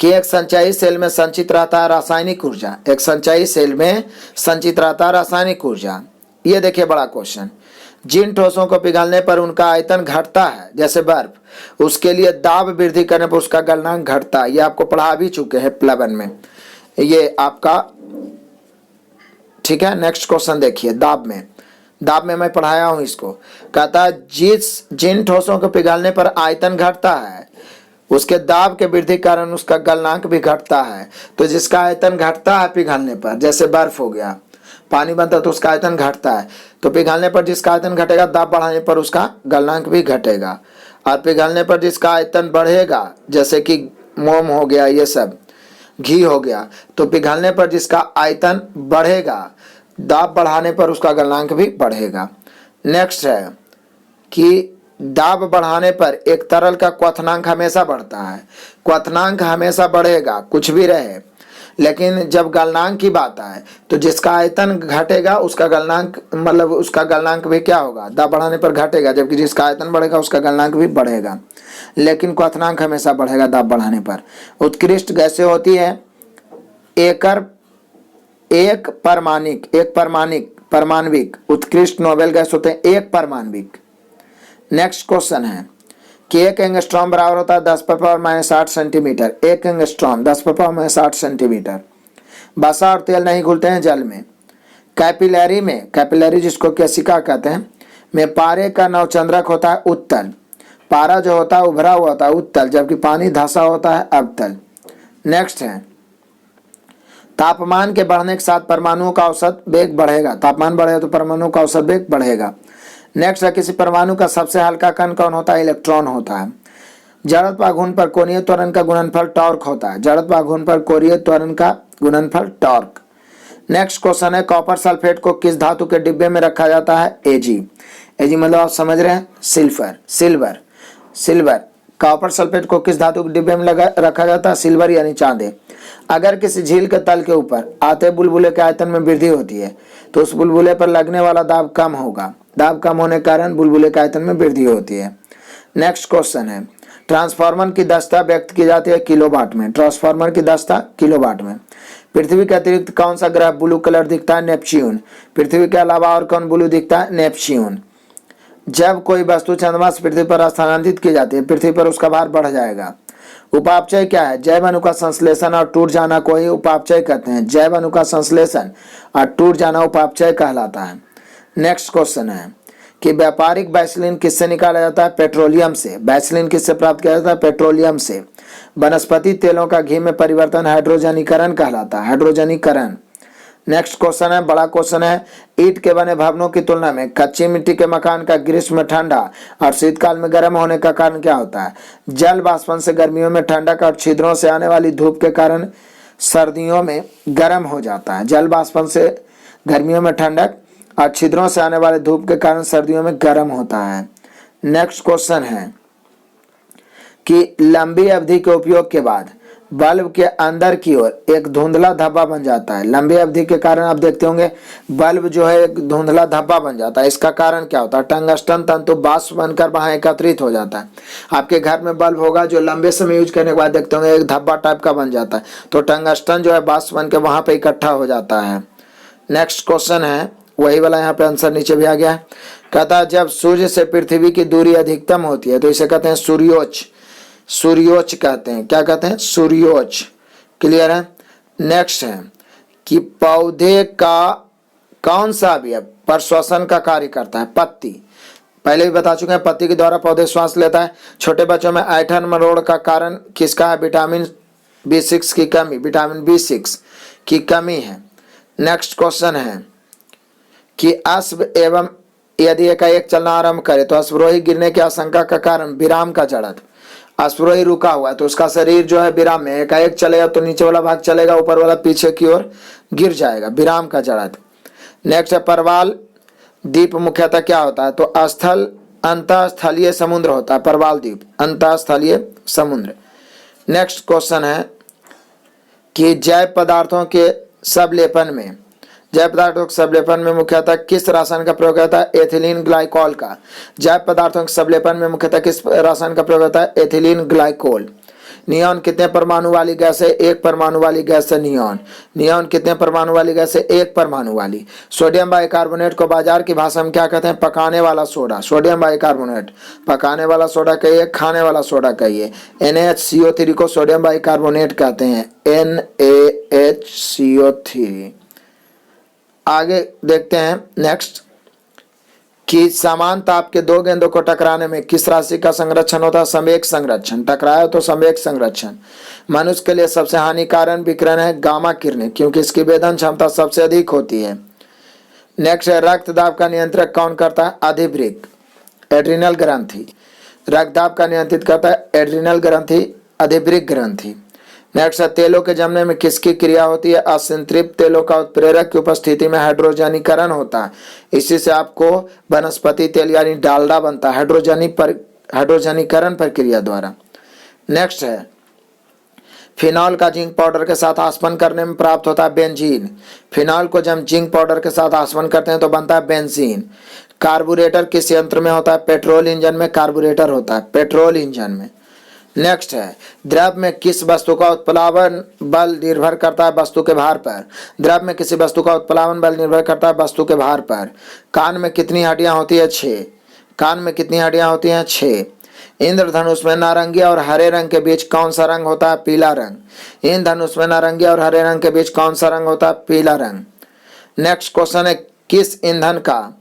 कि एक संचयी सेल में संचित रहता है रासायनिक ऊर्जा। एक संचयी सेल में संचित रहता है रासायनिक ऊर्जा। ये देखिए बड़ा क्वेश्चन। जिन ठोसों को पिघलने पर उनका आयतन घटता है जैसे बर्फ, उसके लिए दाब वृद्धि करने पर उसका गलनांक घटता है। ये आपको पढ़ा भी चुके हैं प्लवन में, ये आपका ठीक है। नेक्स्ट क्वेश्चन देखिए, दाब में मैं पढ़ाया हूं इसको। कहता है जिन ठोसों को पिघलने पर आयतन घटता है उसके दाब के वृद्धि के कारण उसका गलनांक भी घटता है। तो जिसका आयतन घटता है पिघलने पर, जैसे बर्फ हो गया, पानी बनता है तो उसका आयतन घटता है, तो पिघलने पर जिसका आयतन घटेगा दाब बढ़ाने पर उसका गलनांक भी घटेगा। और पिघलने पर जिसका आयतन बढ़ेगा जैसे कि मोम हो गया, ये सब घी हो गया, तो पिघलने पर जिसका आयतन बढ़ेगा दाब बढ़ाने पर उसका गलनांक भी बढ़ेगा। नेक्स्ट है कि दाब बढ़ाने पर एक तरल का क्वथनांक हमेशा बढ़ता है। क्वथनांक हमेशा बढ़ेगा कुछ भी रहे, लेकिन जब गलनांक की बात आए तो जिसका आयतन घटेगा उसका गलनांक मतलब उसका गलनांक भी क्या होगा? दाब बढ़ाने पर घटेगा, जबकि जिसका आयतन बढ़ेगा उसका गलनांक भी बढ़ेगा, लेकिन क्वथनांक हमेशा बढ़ेगा दाब बढ़ाने पर। उत्कृष्ट गैसें होती है एक परमाणविक। उत्कृष्ट नोबेल गैस होते हैं एक परमाणविक। नेक्स्ट क्वेश्चन है कि एक एंगस्ट्रॉम बराबर होता है 10⁻⁻8 सेंटीमीटर। एक एंगस्ट्रॉम 10⁻⁻8 सेंटीमीटर। वसा और तेल नहीं घुलते हैं जल में। कैपिलरी जिसको केशिका कहते हैं में पारे का नवचंद्रक होता है उत्तल। पारा जो होता है उभरा हुआ होता है उत्तल, जबकि पानी धंसा होता है अवतल। नेक्स्ट है तापमान के बढ़ने के साथ परमाणुओं का औसत वेग बढ़ेगा। तापमान बढ़ेगा तो परमाणुओं का औसत वेग बढ़ेगा। नेक्स्ट है किसी परमाणु का सबसे हल्का कण कौन होता है? इलेक्ट्रॉन होता है। जड़त्व आघूर्ण पर कोणीय त्वरण का गुणनफल टॉर्क होता है। जड़त्व आघूर्ण पर कोणीय त्वरण का गुणनफल टॉर्क। नेक्स्ट क्वेश्चन है कॉपर सल्फेट को किस धातु के डिब्बे में रखा जाता है? एजी मतलब आप समझ रहे हैं, सिल्वर। कॉपर सल्फेट को किस धातु के डिब्बे में रखा जाता है? सिल्वर यानी चांदी। अगर किसी झील के तल के ऊपर आते बुलबुले के आयतन में वृद्धि होती है तो उस बुलबुले पर लगने वाला दाब कम होगा। दाब कम होने के कारण बुलबुले के आयतन में वृद्धि होती है। नेक्स्ट क्वेश्चन है ट्रांसफार्मर की दक्षता व्यक्त की जाती है किलोवाट में। ट्रांसफार्मर की दक्षता किलोवाट में। पृथ्वी के अतिरिक्त कौन सा ग्रह ब्लू कलर दिखता है? नेपच्यून। पृथ्वी के अलावा और कौन ब्लू दिखता है? नेपच्यून। जब कोई वस्तु चंद्रमा से पृथ्वी पर स्थानांतरित की जाती है पृथ्वी पर उसका भार बढ़ जाएगा। उपापचय क्या है? जैव अणु का संश्लेषण और टूट जाना को ही उपापचय कहते हैं। जैव अणु का संश्लेषण और टूट जाना उपापचय कहलाता है। नेक्स्ट क्वेश्चन है कि व्यापारिक वैसलीन किससे निकाला जाता है? पेट्रोलियम से। वैसलीन किससे प्राप्त किया जाता है? पेट्रोलियम से। वनस्पति तेलों का घी में परिवर्तन हाइड्रोजनीकरण कहलाता है। हाइड्रोजनीकरण। नेक्स्ट क्वेश्चन है बड़ा क्वेश्चन है ईंट के बने भवनों की तुलना में कच्ची मिट्टी के मकान का ग्रीष्म में ठंडा और शीतकाल में गर्म होने का कारण क्या होता है? जल वाष्पन से गर्मियों में ठंडक और छिद्रों से आने वाली धूप के कारण सर्दियों में गर्म हो जाता है। जल वाष्पन से गर्मियों में ठंडक और छिद्रों से आने वाले धूप के कारण सर्दियों में गर्म होता है। नेक्स्ट क्वेश्चन है कि लंबी अवधि के उपयोग के बाद बल्ब के अंदर की ओर एक धुंधला धब्बा बन जाता है। लंबी अवधि के कारण आप देखते होंगे बल्ब जो है एक धुंधला धब्बा बन जाता है। इसका कारण क्या होता है? टंगस्टन तंतु वाष्प बनकर वहां एकत्रित हो जाता है। आपके घर में बल्ब होगा जो लंबे समय यूज करने के बाद देखते होंगे एक धब्बा टाइप का बन जाता है, तो टंगस्टन जो है वाष्प बनकर वहां पर इकट्ठा हो जाता है। नेक्स्ट क्वेश्चन है वही वाला, यहाँ पे आंसर नीचे भी आ गया है। कहता है जब सूर्य से पृथ्वी की दूरी अधिकतम होती है तो इसे कहते हैं सूर्योच्च। सूर्योच्च कहते हैं, क्या कहते हैं? सूर्योच्च। क्लियर है? नेक्स्ट है कि पौधे का कौन सा अवयव प्रश्वसन का कार्य करता है? पत्ती। पहले भी बता चुके हैं, पत्ती के द्वारा पौधे श्वास लेता है। छोटे बच्चों में ऐंठन मरोड़ का कारण किसका है? विटामिन B6 की कमी, विटामिन B6 की कमी है। नेक्स्ट क्वेश्चन है कि अश्व एवं यदि एकाएक चलना आरंभ करे तो अश्वरोही गिरने की आशंका का कारण विराम का जड़त्व। अश्वरोही रुका हुआ है तो उसका शरीर जो है विराम में, एकाएक चलेगा तो नीचे वाला भाग चलेगा, ऊपर वाला पीछे की ओर गिर जाएगा, विराम का जड़त्व। नेक्स्ट है परवाल द्वीप मुख्यतः क्या होता है? तो स्थल अंतःस्थलीय समुद्र होता है परवाल द्वीप, अंतःस्थलीय समुद्र। नेक्स्ट क्वेश्चन है कि जैव पदार्थों के सबलेपन में, जैव पदार्थों के सबलेपन में मुख्यतः किस रासायन का प्रयोग होता है? एथिलीन ग्लाइकोल का। जैव पदार्थों के सबलेपन में मुख्यतः किस रासायन का प्रयोग होता है? Ethylene glycol. नियॉन कितने परमाणु वाली गैस है? एक परमाणु वाली गैस है नियॉन। नियॉन कितने परमाणु वाली गैस है? एक परमाणु वाली। सोडियम बाइकार्बोनेट को बाजार की भाषा में क्या कहते हैं? पकाने वाला सोडा। सोडियम बाइकार्बोनेट पकाने वाला सोडा कहिए, खाने वाला सोडा कहिए। NaHCO3 को सोडियम बाइकार्बोनेट कहते हैं, NaHCO3। आगे देखते हैं नेक्स्ट कि समान ताप के दो गेंदों को टकराने में किस राशि का संरक्षण होता है? संवेग संरक्षण। टकराया तो संवेग संरक्षण। मनुष्य के लिए सबसे हानिकारक विकिरण है गामा किरणें, क्योंकि इसकी वेदन क्षमता सबसे अधिक होती है। नेक्स्ट है रक्तदाब का नियंत्रण कौन करता है? अधिवृक्क, एड्रिनल ग्रंथि। रक्तदाब का नियंत्रित करता है एड्रिनल ग्रंथि, अधिवृक्क ग्रंथि। नेक्स्ट है तेलों के जमने में किसकी क्रिया होती है? असंतृप्त तेलों का उत्प्रेरक की उपस्थिति में हाइड्रोजनीकरण होता है। इसी से आपको वनस्पति तेल यानी डालडा बनता है, हाइड्रोजनीकरण प्रक्रिया द्वारा। नेक्स्ट है फिनॉल का जिंक पाउडर के साथ आसवन करने में प्राप्त होता है बेंजीन। फिनॉल को जब जिंक पाउडर के साथ आसवन करते हैं तो बनता है बेंजीन। कार्बोरेटर किस यंत्र में होता है? पेट्रोल इंजन में कार्बोरेटर होता है, पेट्रोल इंजन में। नेक्स्ट है द्रव में किस वस्तु का उत्प्लावन बल निर्भर करता है? वस्तु के भार पर। द्रव में किसी वस्तु का उत्प्लावन बल निर्भर करता है वस्तु के भार पर। कान में कितनी हड्डियां होती है? 6। कान में कितनी हड्डियां होती हैं? 6। इंद्रधनुष में नारंगी और हरे रंग के बीच कौन सा रंग होता है? पीला रंग। इंद्रधनुष में नारंगी और हरे रंग के बीच कौन सा रंग होता है? पीला रंग। नेक्स्ट क्वेश्चन है किस ईंधन का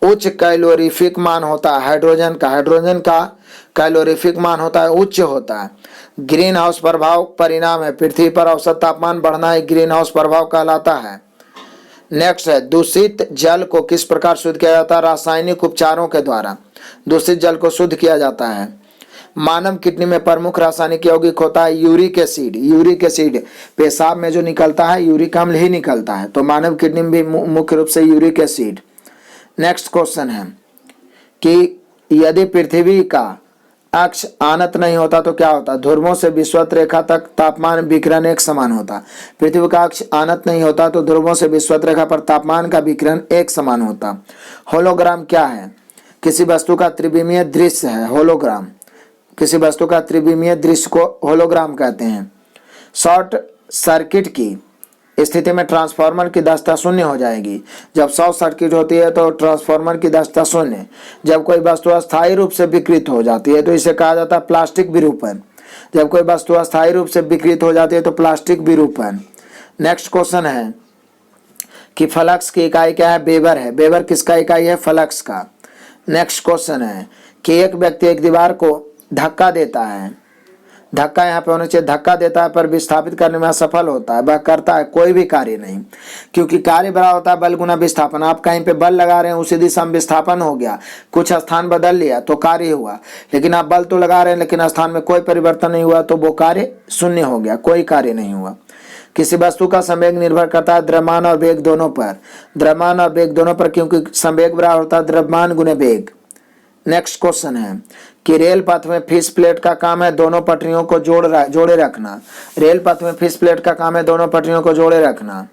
उच्च कैलोरीफिक मान होता है? हाइड्रोजन का। हाइड्रोजन का कैलोरीफिक मान होता है उच्च होता है। ग्रीन हाउस प्रभाव परिणाम है पृथ्वी पर औसत तापमान बढ़ना एक ग्रीन हाउस प्रभाव कहलाता है। नेक्स्ट है दूषित जल को किस प्रकार शुद्ध किया जाता है? रासायनिक उपचारों के द्वारा दूषित जल को शुद्ध किया जाता है। मानव किडनी में प्रमुख रासायनिक यौगिक होता है यूरिक एसिड। यूरिक एसिड पेशाब में जो निकलता है यूरिक अम्ल ही निकलता है, तो मानव किडनी में भी मुख्य रूप से यूरिक एसिड। नेक्स्ट क्वेश्चन है कि यदि पृथ्वी का अक्ष आनत नहीं होता तो क्या होता? ध्रुवों से विषुवत रेखा तक तापमान विकिरण एक समान होता। पृथ्वी का अक्ष आनत नहीं होता तो ध्रुवों से विषुवत रेखा पर तापमान का विकिरण एक समान होता। होलोग्राम क्या है? किसी वस्तु का त्रिविमीय दृश्य है होलोग्राम। किसी वस्तु का त्रिविमीय दृश्य को होलोग्राम कहते हैं। शॉर्ट सर्किट की स्थिति में ट्रांसफार्मर की दक्षता शून्य हो जाएगी। जब शॉर्ट सर्किट होती है तो ट्रांसफार्मर की दक्षता शून्य। जब कोई वस्तु अस्थायी रूप से विकृत हो जाती है तो इसे कहा जाता है प्लास्टिक विरूपण। जब कोई वस्तु अस्थायी रूप से विकृत हो जाती है तो प्लास्टिक विरूपण। नेक्स्ट क्वेश्चन है कि फ्लक्स की इकाई क्या है? वेबर है। वेबर किसका इकाई है? फ्लक्स का। नेक्स्ट क्वेश्चन है कि एक व्यक्ति एक दीवार को धक्का देता है, धक्का यहाँ पे होना चाहिए, धक्का देता है पर विस्थापित करने में असफल होता है, वह करता है कोई भी कार्य नहीं, क्योंकि कार्य बड़ा होता है बल गुना विस्थापन। आप कहीं पे बल लगा रहे हैं उसी दिशा में विस्थापन हो गया, कुछ स्थान बदल लिया तो कार्य हुआ। लेकिन आप बल तो लगा रहे हैं लेकिन स्थान में कोई परिवर्तन नहीं हुआ तो वो कार्य शून्य हो गया, कोई कार्य नहीं हुआ। किसी वस्तु का संवेग निर्भर करता है द्रव्यमान और वेग दोनों पर। द्रव्यमान और वेग दोनों पर, क्योंकि संवेग बराबर होता है द्रव्यमान गुने वेग। नेक्स्ट क्वेश्चन है कि रेल पथ में फिश प्लेट का काम है दोनों पटरियों को जोड़े रखना। रेल पथ में फिश प्लेट का काम है दोनों पटरियों को जोड़े रखना।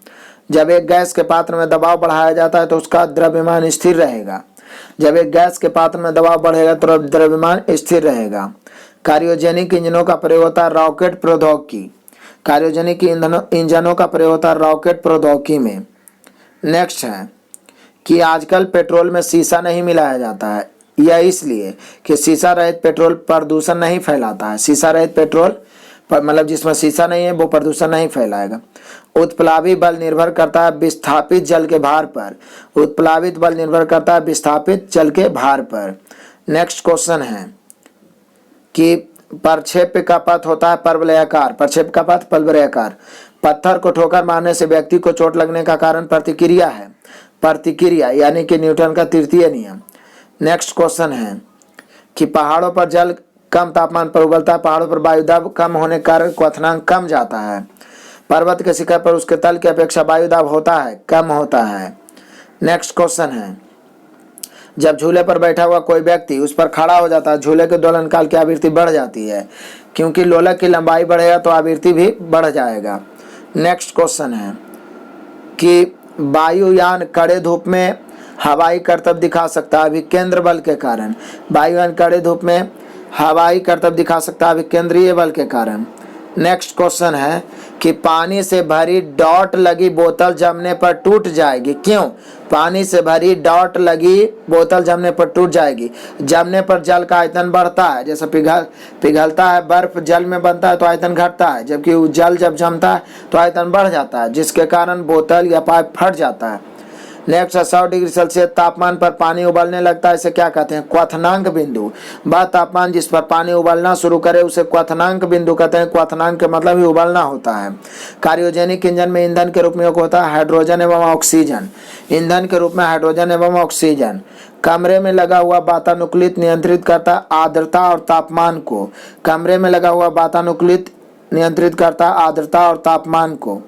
जब एक गैस के पात्र में दबाव बढ़ाया जाता है तो उसका द्रव्यमान स्थिर रहेगा। जब एक गैस के पात्र में दबाव बढ़ेगा तो द्रव्यमान स्थिर रहेगा। क्रायोजेनिक इंजनों का प्रयोग होता है रॉकेट प्रौद्योगिकी। क्रायोजेनिक इंजनों का प्रयोग होता है रॉकेट प्रौद्योगिकी में। नेक्स्ट है कि आजकल पेट्रोल में शीशा नहीं मिलाया जाता है, यह इसलिए कि शीशा रहित पेट्रोल प्रदूषण नहीं फैलाता है। शीशा रहित पेट्रोल मतलब जिसमें शीशा नहीं है वो प्रदूषण नहीं फैलाएगा। उत्प्लावी बल निर्भर करता है विस्थापित जल के भार पर। उत्प्लावित बल निर्भर करता है विस्थापित जल के भार पर। नेक्स्ट क्वेश्चन है कि प्रक्षेप्य का पथ होता है परवलयाकार। प्रक्षेप्य का पथ परवलयाकार। पत्थर को ठोकर मारने से व्यक्ति को चोट लगने का कारण प्रतिक्रिया है। प्रतिक्रिया यानी कि न्यूटन का तृतीय नियम। नेक्स्ट क्वेश्चन है कि पहाड़ों पर जल कम तापमान पर उबलता है। पहाड़ों पर वायुदाब कम होने के कारण क्वथनांक कम जाता है। पर्वत के शिखर पर उसके तल की अपेक्षा वायुदाब होता है कम होता है। नेक्स्ट क्वेश्चन है जब झूले पर बैठा हुआ कोई व्यक्ति उस पर खड़ा हो जाता है झूले के दोलन काल की आवृत्ति बढ़ जाती है, क्योंकि लोलक की लंबाई बढ़ेगा तो आवृत्ति भी बढ़ जाएगा। नेक्स्ट क्वेश्चन है कि वायुयान कड़े धूप में हवाई करतब दिखा सकता है अभिकेंद्र बल के कारण। वायुयान कड़े धूप में हवाई करतब दिखा सकता है अभिकेंद्रीय बल के कारण। नेक्स्ट क्वेश्चन है कि पानी से भरी डॉट लगी बोतल जमने पर टूट जाएगी, क्यों? पानी से भरी डॉट लगी बोतल जमने पर टूट जाएगी। जमने पर जल का आयतन बढ़ता है, जैसे पिघलता है बर्फ जल में बनता है तो आयतन घटता है, जबकि जल जब जमता है तो आयतन बढ़ जाता है, जिसके कारण बोतल या पाइप फट जाता है। नेक्स्ट 100 डिग्री सेल्सियस तापमान पर पानी उबलने लगता है, इसे क्या कहते हैं? क्वथनांक बिंदु। वह तापमान जिस पर पानी उबलना शुरू करे उसे क्वथनांक बिंदु कहते हैं। क्वथनांक का मतलब ही उबलना होता है। क्रायोजेनिक इंजन में ईंधन के रूप में होता है हाइड्रोजन एवं ऑक्सीजन। ईंधन के रूप में हाइड्रोजन एवं ऑक्सीजन। कमरे में लगा हुआ वातानुकूलित नियंत्रित करता आर्द्रता और तापमान को। कमरे में लगा हुआ वातानुकूलित नियंत्रित करता आर्द्रता और तापमान को।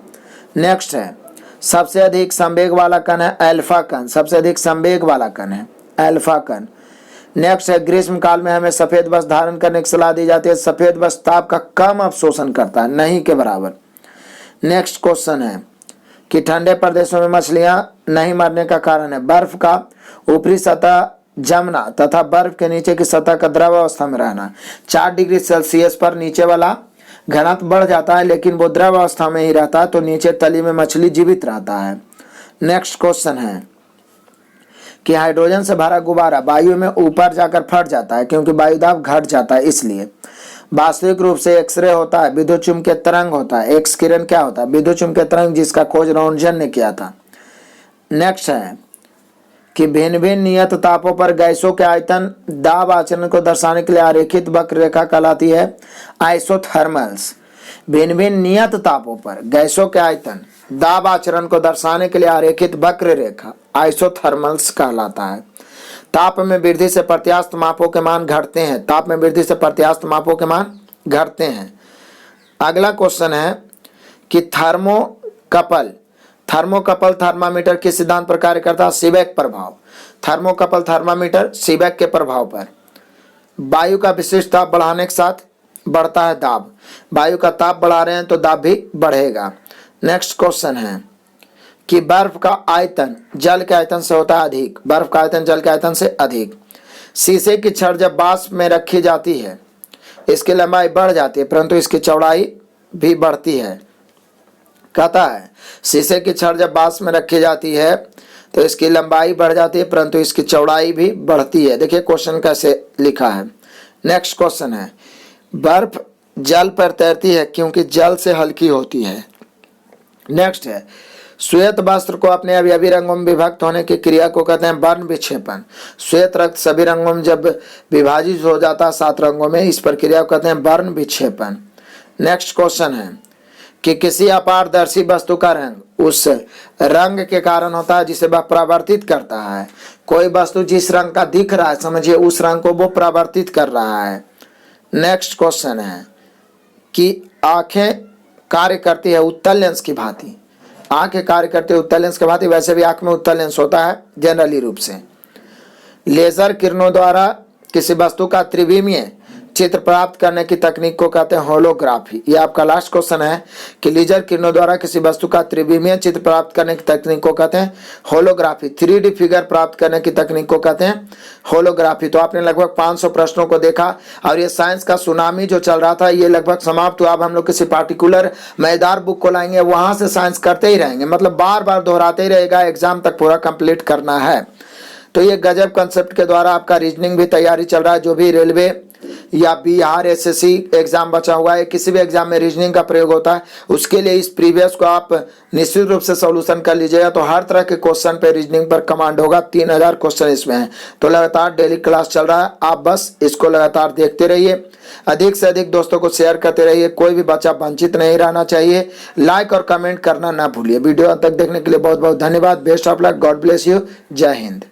नेक्स्ट है सबसे अधिक संवेग वाला कण है अल्फा कण। सबसे अधिक संवेग वाला कण है अल्फा कण। नेक्स्ट है ग्रीष्म काल में हमें सफेद वस्त्र धारण करने की सलाह दी जाती है। सफेद वस्त्र ताप का कम अवशोषण करता है, नहीं के बराबर। नेक्स्ट क्वेश्चन है कि ठंडे प्रदेशों में मछलियां नहीं मरने का कारण है बर्फ का ऊपरी सतह जमना तथा बर्फ के नीचे की सतह का द्रव अवस्था में रहना। 4 डिग्री सेल्सियस पर नीचे वाला घनत्व बढ़ जाता है लेकिन वो द्रव अवस्था में ही रहता है, तो नीचे तली में मछली जीवित रहता है। नेक्स्ट क्वेश्चन है कि हाइड्रोजन से भरा गुब्बारा वायु में ऊपर जाकर फट जाता है क्योंकि वायुदाब घट जाता है, इसलिए। वास्तविक रूप से एक्सरे होता है विद्युत चुम्बकीय तरंग होता है। एक्स किरण क्या होता है? विद्युत चुम्बकीय तरंग, जिसका खोज रोन्टगन ने किया था। नेक्स्ट है कि भिन्न भिन्न नियत तापों पर गैसों के आयतन दाब आचरण को दर्शाने के लिए आरेखित वक्र रेखा कहलाती है आइसोथर्मल्स। भिन्न भिन्न नियत तापों पर गैसों के आयतन दाब आचरण को दर्शाने के लिए आरेखित वक्र रेखा आइसोथर्मल्स कहलाता है। ताप में वृद्धि से प्रत्यास्थ मापों के मान घटते हैं। ताप में वृद्धि से प्रत्यास्थ मापों के मान घटते हैं। अगला क्वेश्चन है कि थर्मोकपल थर्मामीटर किस सिद्धांत पर कार्य करता है? सीबेक प्रभाव। थर्मोकपल थर्मामीटर सीबेक के प्रभाव पर। वायु का विशिष्ट ताप बढ़ाने के साथ बढ़ता है दाब। वायु का ताप बढ़ा रहे हैं तो दाब भी बढ़ेगा। नेक्स्ट क्वेश्चन है कि बर्फ का आयतन जल के आयतन से होता है अधिक। बर्फ का आयतन जल के आयतन से अधिक। शीशे की छड़ जब वाष्प में रखी जाती है इसकी लंबाई बढ़ जाती है परंतु इसकी चौड़ाई भी बढ़ती है। कहता है शीशे की छड़ जब वाष्प में रखी जाती है तो इसकी लंबाई बढ़ जाती है परंतु इसकी चौड़ाई भी बढ़ती है। देखिए क्वेश्चन कैसे लिखा है। नेक्स्ट क्वेश्चन है बर्फ जल पर तैरती है क्योंकि जल से हल्की होती है। नेक्स्ट है श्वेत वस्त्र को अपने अवयवी रंगों में विभक्त होने की क्रिया को कहते हैं वर्ण विक्षेपण। श्वेत रक्त सभी रंगों में जब विभाजित हो जाता है 7 रंगों में, इस प्रक्रिया को कहते हैं वर्ण विक्षेपण। नेक्स्ट क्वेश्चन है कि किसी अपारदर्शी वस्तु का रंग उस रंग के कारण होता है जिसे वह परावर्तित करता है। कोई वस्तु जिस रंग का दिख रहा है समझिए उस रंग को वो परावर्तित कर रहा है। नेक्स्ट क्वेश्चन है कि आंखें कार्य करती है उत्तल लेंस की भांति। आंखें कार्य करती है उत्तल लेंस की भांति, वैसे भी आंख में उत्तल लेंस होता है जनरली रूप से। लेजर किरणों द्वारा किसी वस्तु का त्रिविमीय चित्र प्राप्त करने की तकनीक को कहते हैं होलोग्राफी। ये आपका लास्ट क्वेश्चन है कि लेजर किरणों द्वारा किसी वस्तु का त्रिविमीय चित्र प्राप्त करने की तकनीक को कहते हैं होलोग्राफी। 3D फिगर प्राप्त करने की तकनीक को कहते हैं होलोग्राफी। तो आपने लगभग 500 प्रश्नों को देखा और ये साइंस का सुनामी जो चल रहा था ये लगभग समाप्त हुआ। अब हम लोग किसी पार्टिकुलर मजेदार बुक को लाएंगे, वहां से साइंस करते ही रहेंगे, मतलब बार बार दोहराते ही रहेगा, एग्जाम तक पूरा कंप्लीट करना है। तो ये गजब कंसेप्ट के द्वारा आपका रीजनिंग भी तैयारी चल रहा है। जो भी रेलवे या बिहार एसएससी एग्जाम बचा हुआ है, किसी भी एग्जाम में रीजनिंग का प्रयोग होता है, उसके लिए इस प्रीवियस को आप निश्चित रूप से सॉल्यूशन कर लीजिएगा। तो हर तरह के क्वेश्चन पे रीजनिंग पर कमांड होगा। 3000 क्वेश्चन इसमें है। तो लगातार डेली क्लास चल रहा है, आप बस इसको लगातार देखते रहिए, अधिक से अधिक दोस्तों को शेयर करते रहिए। कोई भी बच्चा वंचित नहीं रहना चाहिए। लाइक और कमेंट करना ना भूलिए। वीडियो तक देखने के लिए बहुत बहुत धन्यवाद। Best of luck. God bless you. जय हिंद।